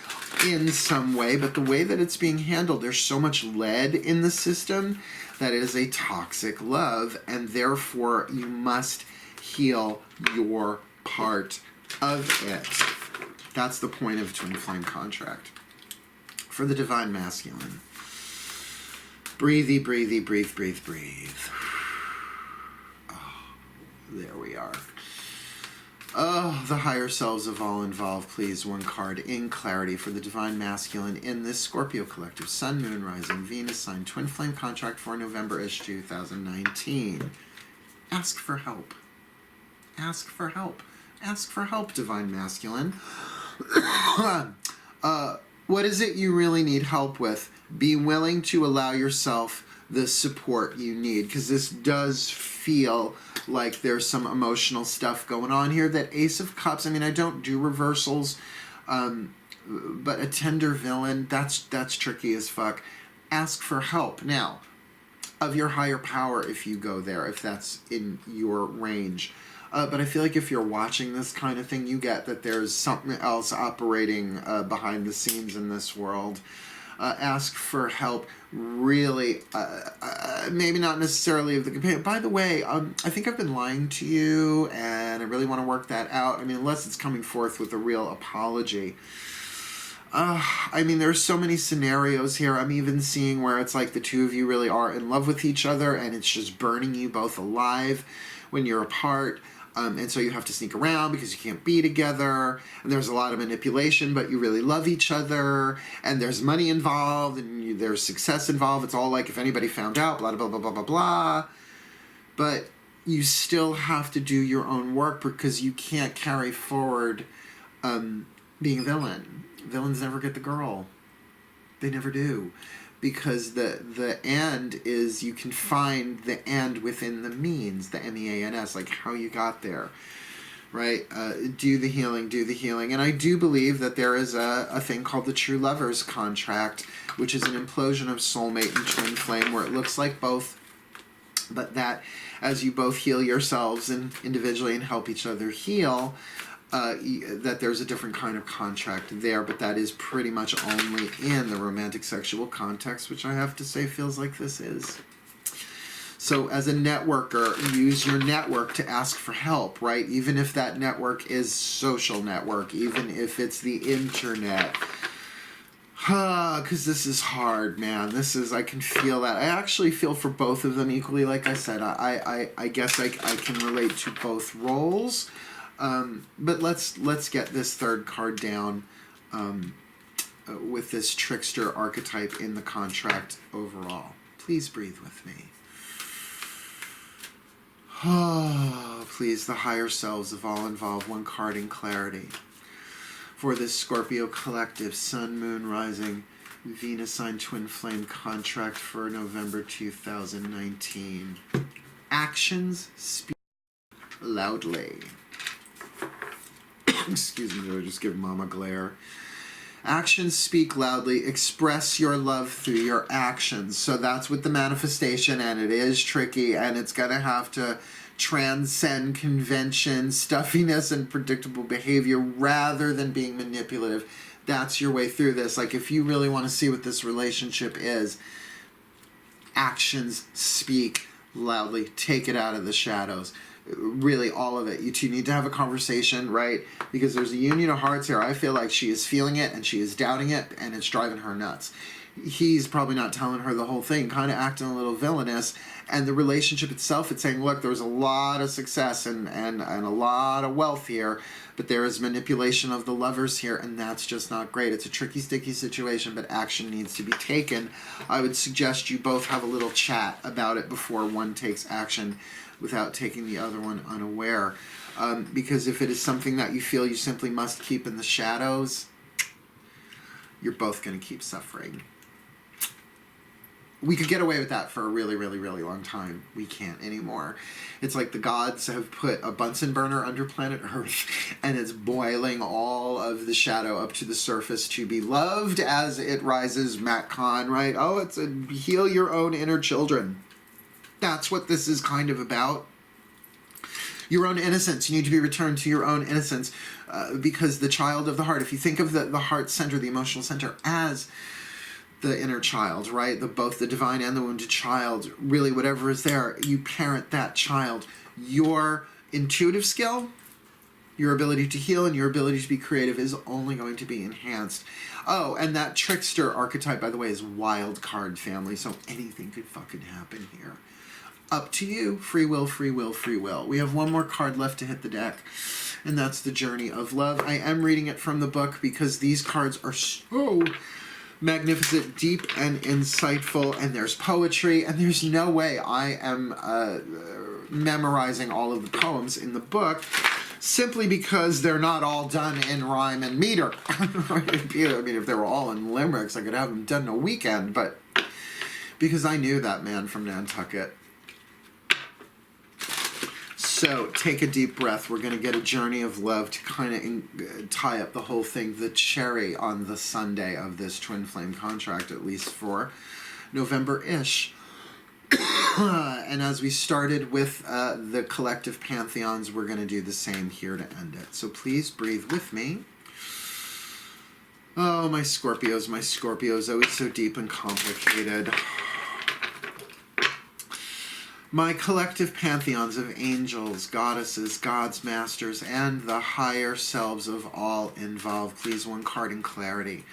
in some way, but the way that it's being handled, there's so much lead in the system that it is a toxic love, and therefore you must heal your part of it. That's the point of Twin Flame contract. For the divine masculine, breathy, breathy, breathe, breathe, breathe. Oh, there we are. Oh, the higher selves of all involved, please. One card in clarity for the divine masculine in this Scorpio collective. Sun, Moon, Rising, Venus sign, Twin Flame contract for November-ish 2019. Ask for help. Ask for help. Ask for help, divine masculine. What is it you really need help with? Be willing to allow yourself the support you need, because this does feel like there's some emotional stuff going on here. That Ace of Cups, I mean, I don't do reversals, but a tender villain, that's tricky as fuck. Ask for help. Now, of your higher power if you go there, if that's in your range. But I feel like if you're watching this kind of thing, you get that there's something else operating behind the scenes in this world. Ask for help, really, maybe not necessarily of the companion. By the way, I think I've been lying to you, and I really want to work that out. I mean, unless it's coming forth with a real apology. I mean, there's so many scenarios here. I'm even seeing where it's like the two of you really are in love with each other, and it's just burning you both alive when you're apart. And so you have to sneak around because you can't be together, and there's a lot of manipulation, but you really love each other, and there's money involved, and there's success involved. It's all like if anybody found out, blah, blah, blah, blah, blah, blah. But you still have to do your own work because you can't carry forward being a villain. Villains never get the girl. They never do. Because the and is, you can find the and within the means, the MEANS, like how you got there, right? Do the healing. And I do believe that there is a thing called the True Lovers Contract, which is an implosion of soulmate and twin flame, where it looks like both, but that as you both heal yourselves and individually and help each other heal, that there's a different kind of contract there, but that is pretty much only in the romantic sexual context, which I have to say feels like this is. So as a networker, use your network to ask for help, right? Even if that network is social network, even if it's the internet. Because this is hard, man. This is, I can feel that. I actually feel for both of them equally, like I said. I guess I can relate to both roles. But let's get this third card down with this trickster archetype in the contract overall. Please breathe with me. Oh, please, the higher selves of all involved, one card in clarity. For this Scorpio collective, Sun, Moon, Rising, Venus sign twin flame contract for November 2019. Actions speak loudly. Excuse me, did I just give Mama glare? Actions speak loudly. Express your love through your actions. So that's with the manifestation, and it is tricky, and it's going to have to transcend convention, stuffiness, and predictable behavior rather than being manipulative. That's your way through this. Like, if you really want to see what this relationship is, actions speak loudly. Take it out of the shadows. Really, all of it. You two need to have a conversation, right? Because there's a union of hearts here. I feel like she is feeling it and she is doubting it, and it's driving her nuts. He's probably not telling her the whole thing, kind of acting a little villainous. And the relationship itself, it's saying, look, there was a lot of success and a lot of wealth here, but there is manipulation of the lovers here, and that's just not great. It's a tricky, sticky situation, but action needs to be taken. I would suggest you both have a little chat about it before one takes action, without taking the other one unaware. Because if it is something that you feel you simply must keep in the shadows, you're both going to keep suffering. We could get away with that for a really, really, really long time. We can't anymore. It's like the gods have put a Bunsen burner under planet Earth, and it's boiling all of the shadow up to the surface to be loved as it rises. KAHN, right? Oh, it's a heal your own inner children. That's what this is kind of about. Your own innocence. You need to be returned to your own innocence, because the child of the heart, if you think of the heart center, the emotional center, as the inner child, right? Both the divine and the wounded child, really whatever is there, you parent that child. Your intuitive skill, your ability to heal, and your ability to be creative is only going to be enhanced. Oh, and that trickster archetype, by the way, is wild card family, so anything could fucking happen here. Up to you. Free will, free will, free will. We have one more card left to hit the deck, and that's the Journey of Love. I am reading it from the book because these cards are so magnificent, deep, and insightful, and there's poetry, and there's no way I am memorizing all of the poems in the book, simply because they're not all done in rhyme and meter. I mean, if they were all in limericks, I could have them done in a weekend, but because I knew that man from Nantucket. So take a deep breath. We're going to get a Journey of Love to kind of tie up the whole thing, the cherry on the Sunday of this twin flame contract, at least for November-ish. And as we started with the collective pantheons, we're going to do the same here to end it. So please breathe with me. Oh, my Scorpios, always so deep and complicated. My collective pantheons of angels, goddesses, gods, masters, and the higher selves of all involved. Please, one card in clarity.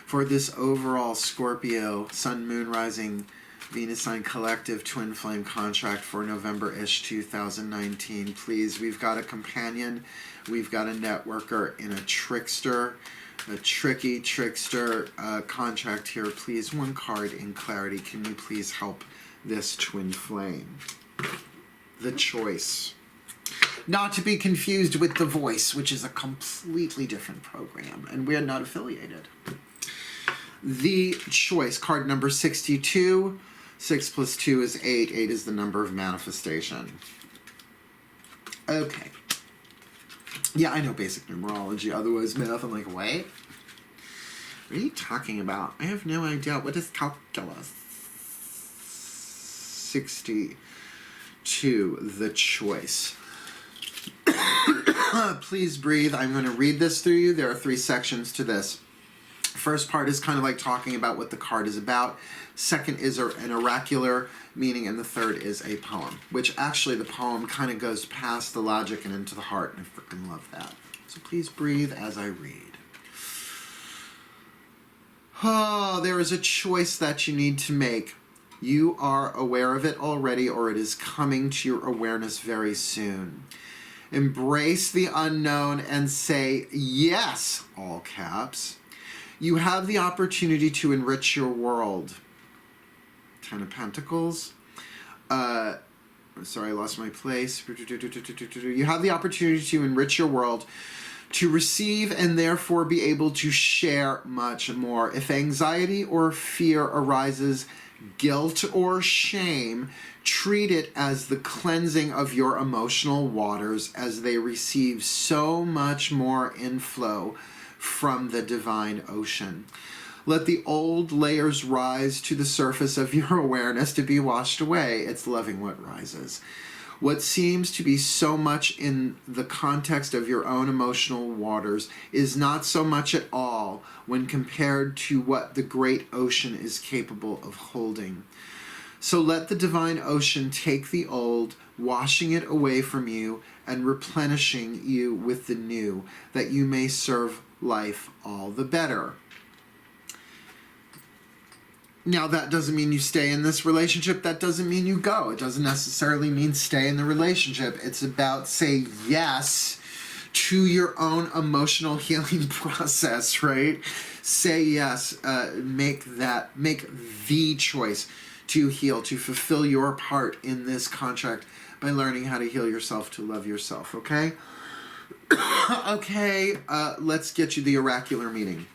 For this overall Scorpio, Sun, Moon, Rising, Venus sign collective twin flame contract for November-ish 2019. Please, we've got a companion, we've got a networker in a trickster, a tricky trickster contract here. Please, one card in clarity. Can you please help this twin flame? The choice. Not to be confused with The Voice, which is a completely different program, and we're not affiliated. The choice, card number 62. 6 plus 2 is 8. 8 is the number of manifestation. Okay. Yeah, I know basic numerology, otherwise math. I'm like, wait? What are you talking about? I have no idea. What is calculus? 62. The choice. Please breathe. I'm going to read this through you. There are 3 sections to this. First part is kind of like talking about what the card is about. Second is an oracular meaning, and the third is a poem, which actually the poem kind of goes past the logic and into the heart, and I freaking love that. So please breathe as I read. Oh, there is a choice that you need to make. You are aware of it already, or it is coming to your awareness very soon. Embrace the unknown and say yes, all caps. You have the opportunity to enrich your world. 10 of Pentacles. Sorry, I lost my place. You have the opportunity to enrich your world, to receive and therefore be able to share much more. If anxiety or fear arises, guilt or shame, treat it as the cleansing of your emotional waters as they receive so much more inflow from the divine ocean. Let the old layers rise to the surface of your awareness to be washed away. It's loving what rises. What seems to be so much in the context of your own emotional waters is not so much at all when compared to what the great ocean is capable of holding. So let the divine ocean take the old, washing it away from you and replenishing you with the new, that you may serve life all the better. Now, that doesn't mean you stay in this relationship. That doesn't mean you go. It doesn't necessarily mean stay in the relationship. It's about say yes to your own emotional healing process, right? Say yes. Make the choice to heal, to fulfill your part in this contract by learning how to heal yourself, to love yourself, okay? Okay, let's get you the oracular meaning.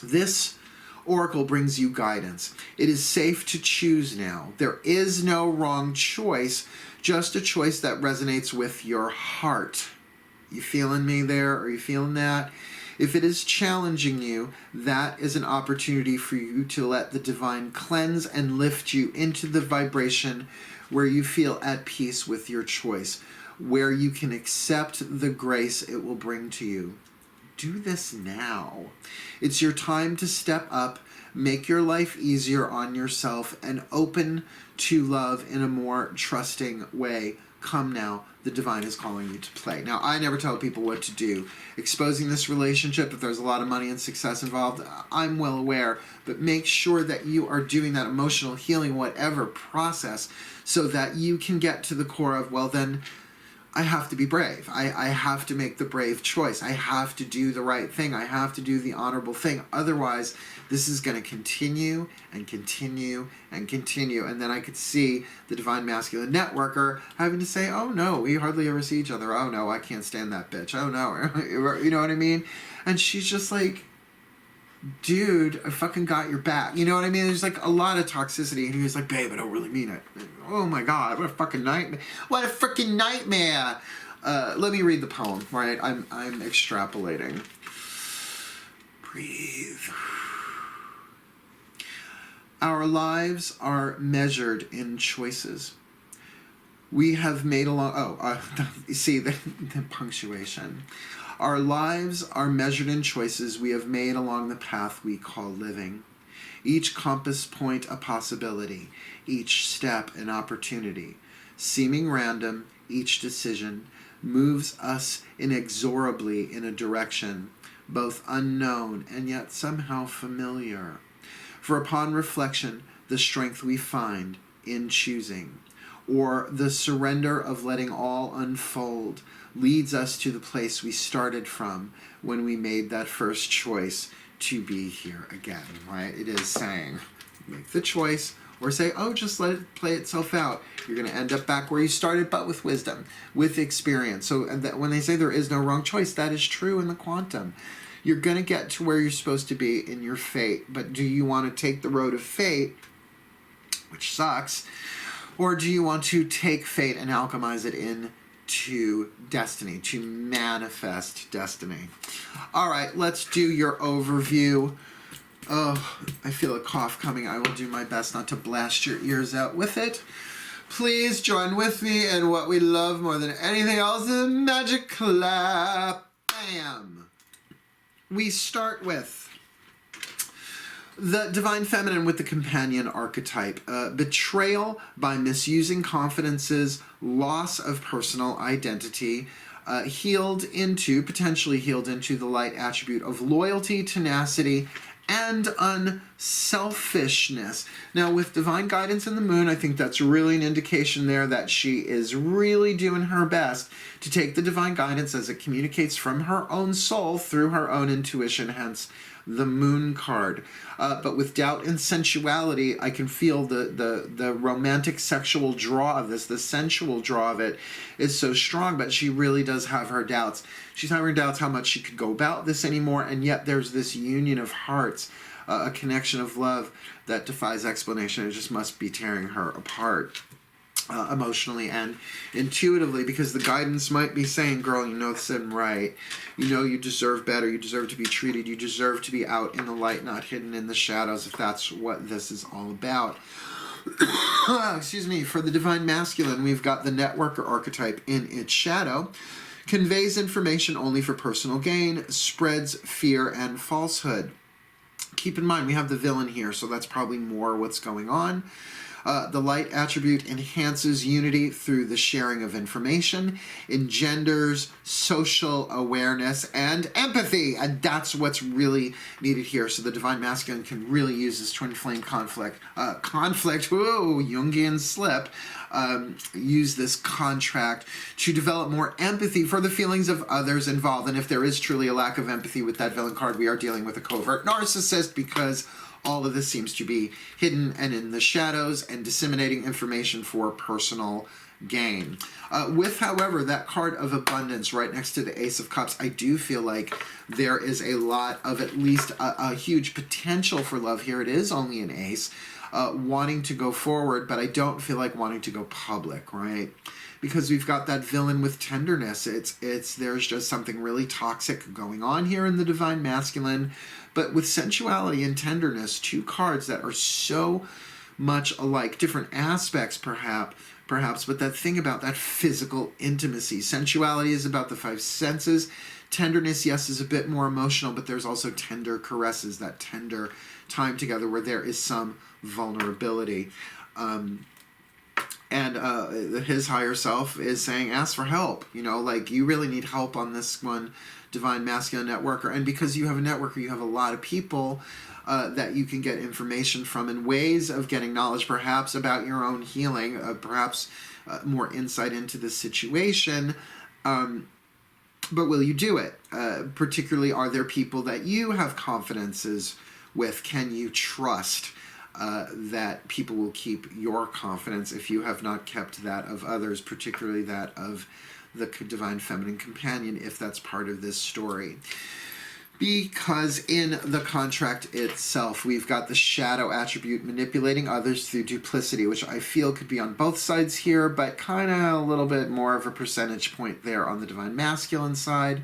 This oracle brings you guidance. It is safe to choose now. There is no wrong choice, just a choice that resonates with your heart. You feeling me there? Are you feeling that? If it is challenging you, that is an opportunity for you to let the divine cleanse and lift you into the vibration where you feel at peace with your choice, where you can accept the grace it will bring to you. Do this now. It's your time to step up, make your life easier on yourself, and open to love in a more trusting way. Come now, the divine is calling you to play. Now, I never tell people what to do. Exposing this relationship, if there's a lot of money and success involved, I'm well aware, but make sure that you are doing that emotional healing, whatever process, so that you can get to the core of, well, then I have to be brave. I have to make the brave choice. I have to do the right thing. I have to do the honorable thing. Otherwise, this is going to continue and continue and continue. And then I could see the divine masculine networker having to say, oh no, we hardly ever see each other. Oh no, I can't stand that bitch. Oh no. You know what I mean? And she's just like, dude, I fucking got your back. You know what I mean? There's like a lot of toxicity. And he was like, babe, I don't really mean it. Oh my God, what a fucking nightmare. What a freaking nightmare. Let me read the poem, right? I'm extrapolating. Breathe. Our lives are measured in choices. We have made see the punctuation. Our lives are measured in choices we have made along the path we call living. Each compass point a possibility, each step an opportunity. Seeming random, each decision moves us inexorably in a direction, both unknown and yet somehow familiar. For upon reflection, the strength we find in choosing, or the surrender of letting all unfold, leads us to the place we started from when we made that first choice to be here again, right? It is saying, make the choice, or say, oh, just let it play itself out. You're going to end up back where you started, but with wisdom, with experience. So when they say there is no wrong choice, that is true in the quantum. You're going to get to where you're supposed to be in your fate, but do you want to take the road of fate, which sucks, or do you want to take fate and alchemize it into destiny, to manifest destiny? All right, let's do your overview. Oh, I feel a cough coming. I will do my best not to blast your ears out with it. Please join with me in what we love more than anything else, the magic clap. Bam! We start with the divine feminine with the companion archetype. Betrayal by misusing confidences, loss of personal identity, potentially healed into the light attribute of loyalty, tenacity, and unselfishness. Now, with divine guidance in the moon, I think that's really an indication there that she is really doing her best to take the divine guidance as it communicates from her own soul through her own intuition, hence the moon card. But with doubt and sensuality, I can feel the romantic sexual draw of this, the sensual draw of it is so strong, but she really does have her doubts. She's having doubts how much she could go about this anymore, and yet there's this union of hearts, a connection of love that defies explanation. It just must be tearing her apart. Emotionally and intuitively, because the guidance might be saying, girl, you know this isn't right. You know you deserve better. You deserve to be treated. You deserve to be out in the light, not hidden in the shadows, if that's what this is all about. Excuse me. For the divine masculine, we've got the networker archetype in its shadow. Conveys information only for personal gain, spreads fear and falsehood. Keep in mind, we have the villain here, so that's probably more what's going on. The light attribute enhances unity through the sharing of information, engenders social awareness and empathy, and that's what's really needed here. So the divine masculine can really use this twin flame conflict, Jungian slip, use this contract to develop more empathy for the feelings of others involved. And if there is truly a lack of empathy with that villain card, we are dealing with a covert narcissist, because all of this seems to be hidden and in the shadows and disseminating information for personal gain. With, however, that card of abundance right next to the Ace of Cups, I do feel like there is a lot of at least a huge potential for love here. It is only an ace, wanting to go forward, but I don't feel like wanting to go public, right? Because we've got that villain with tenderness. There's just something really toxic going on here in the divine masculine. But with sensuality and tenderness, two cards that are so much alike, different aspects perhaps, but that thing about that physical intimacy. Sensuality is about the five senses. Tenderness, yes, is a bit more emotional, but there's also tender caresses, that tender time together where there is some vulnerability. And his higher self is saying, ask for help. You know, like, you really need help on this one, divine masculine networker. And because you have a networker, you have a lot of people that you can get information from, and ways of getting knowledge, perhaps about your own healing, perhaps more insight into the situation. But will you do it? Particularly, are there people that you have confidences with? Can you trust that people will keep your confidence if you have not kept that of others, particularly that of the divine feminine companion, if that's part of this story? Because in the contract itself, we've got the shadow attribute, manipulating others through duplicity, which I feel could be on both sides here, but kind of a little bit more of a percentage point there on the divine masculine side.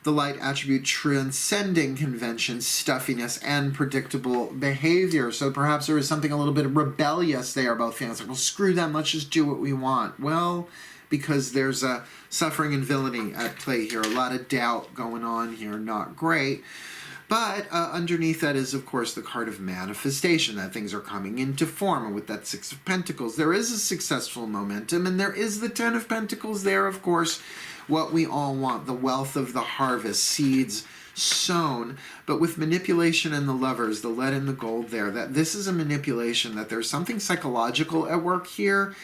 The light attribute transcending convention, stuffiness, and predictable behavior. So perhaps there is something a little bit rebellious there about feeling like, well, screw them, let's just do what we want. Well, because there's a suffering and villainy at play here. A lot of doubt going on here, not great. But underneath that is, of course, the card of manifestation, that things are coming into form. And with that Six of Pentacles, there is a successful momentum, and there is the Ten of Pentacles there, of course, what we all want, the wealth of the harvest, seeds sown. But with manipulation and the Lovers, the lead and the gold there, that this is a manipulation, that there's something psychological at work here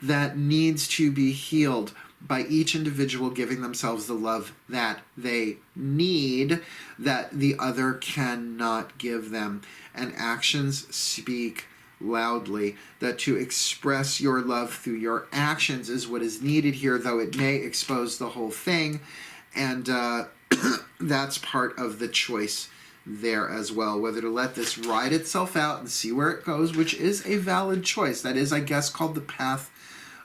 that needs to be healed by each individual giving themselves the love that they need, that the other cannot give them. And actions speak loudly, that to express your love through your actions is what is needed here, though it may expose the whole thing. And that's part of the choice there as well, whether to let this ride itself out and see where it goes, which is a valid choice. That is, I guess, called the path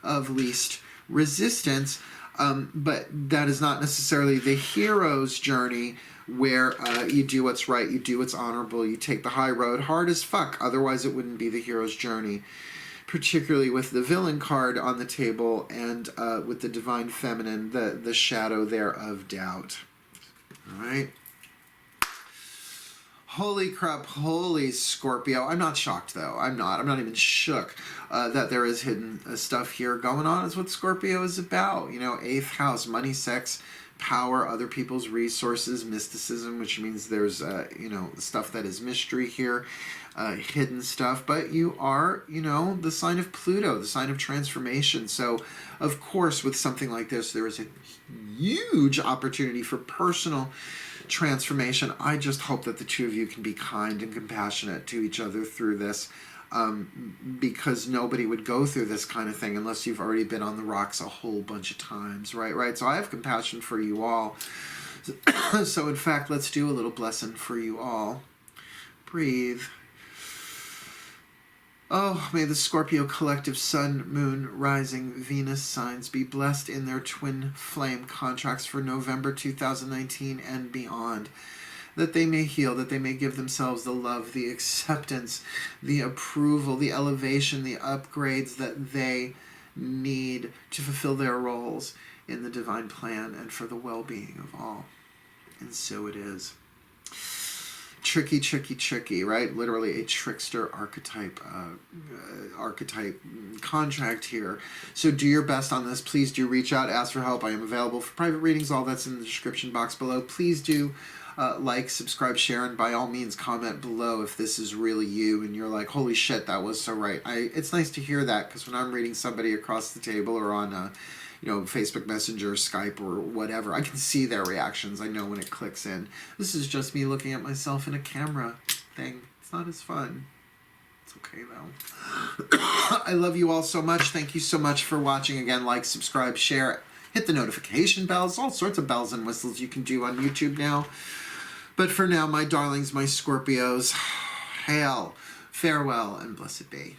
of least resistance, but that is not necessarily the hero's journey, where you do what's right, you do what's honorable, you take the high road, hard as fuck, otherwise it wouldn't be the hero's journey, particularly with the villain card on the table, and with the divine feminine, the shadow there of doubt. All right. Holy crap, holy Scorpio. I'm not shocked, though. I'm not even shook that there is hidden stuff here going on. Is what Scorpio is about. You know, 8th house, money, sex, power, other people's resources, mysticism, which means there's, you know, stuff that is mystery here, hidden stuff. But you are, you know, the sign of Pluto, the sign of transformation. So, of course, with something like this, there is a huge opportunity for personal transformation. I just hope that the two of you can be kind and compassionate to each other through this, because nobody would go through this kind of thing unless you've already been on the rocks a whole bunch of times, right? So I have compassion for you all. So in fact, let's do a little blessing for you all. Breathe. Oh, may the Scorpio collective Sun, Moon, Rising, Venus signs be blessed in their twin flame contracts for November 2019 and beyond. That they may heal, that they may give themselves the love, the acceptance, the approval, the elevation, the upgrades that they need to fulfill their roles in the divine plan and for the well-being of all. And so it is. Tricky, tricky, tricky, right? Literally a trickster archetype contract here. So do your best on this. Please do reach out, ask for help. I am available for private readings. All that's in the description box below. Please do like, subscribe, share, and by all means comment below if this is really you and you're like, holy shit, that was so right. It's nice to hear that, because when I'm reading somebody across the table or on you know, Facebook Messenger, Skype, or whatever, I can see their reactions. I know when it clicks in. This is just me looking at myself in a camera thing. It's not as fun. It's okay, though. I love you all so much. Thank you so much for watching. Again, like, subscribe, share, hit the notification bells, all sorts of bells and whistles you can do on YouTube now. But for now, my darlings, my Scorpios, hail, farewell, and blessed be.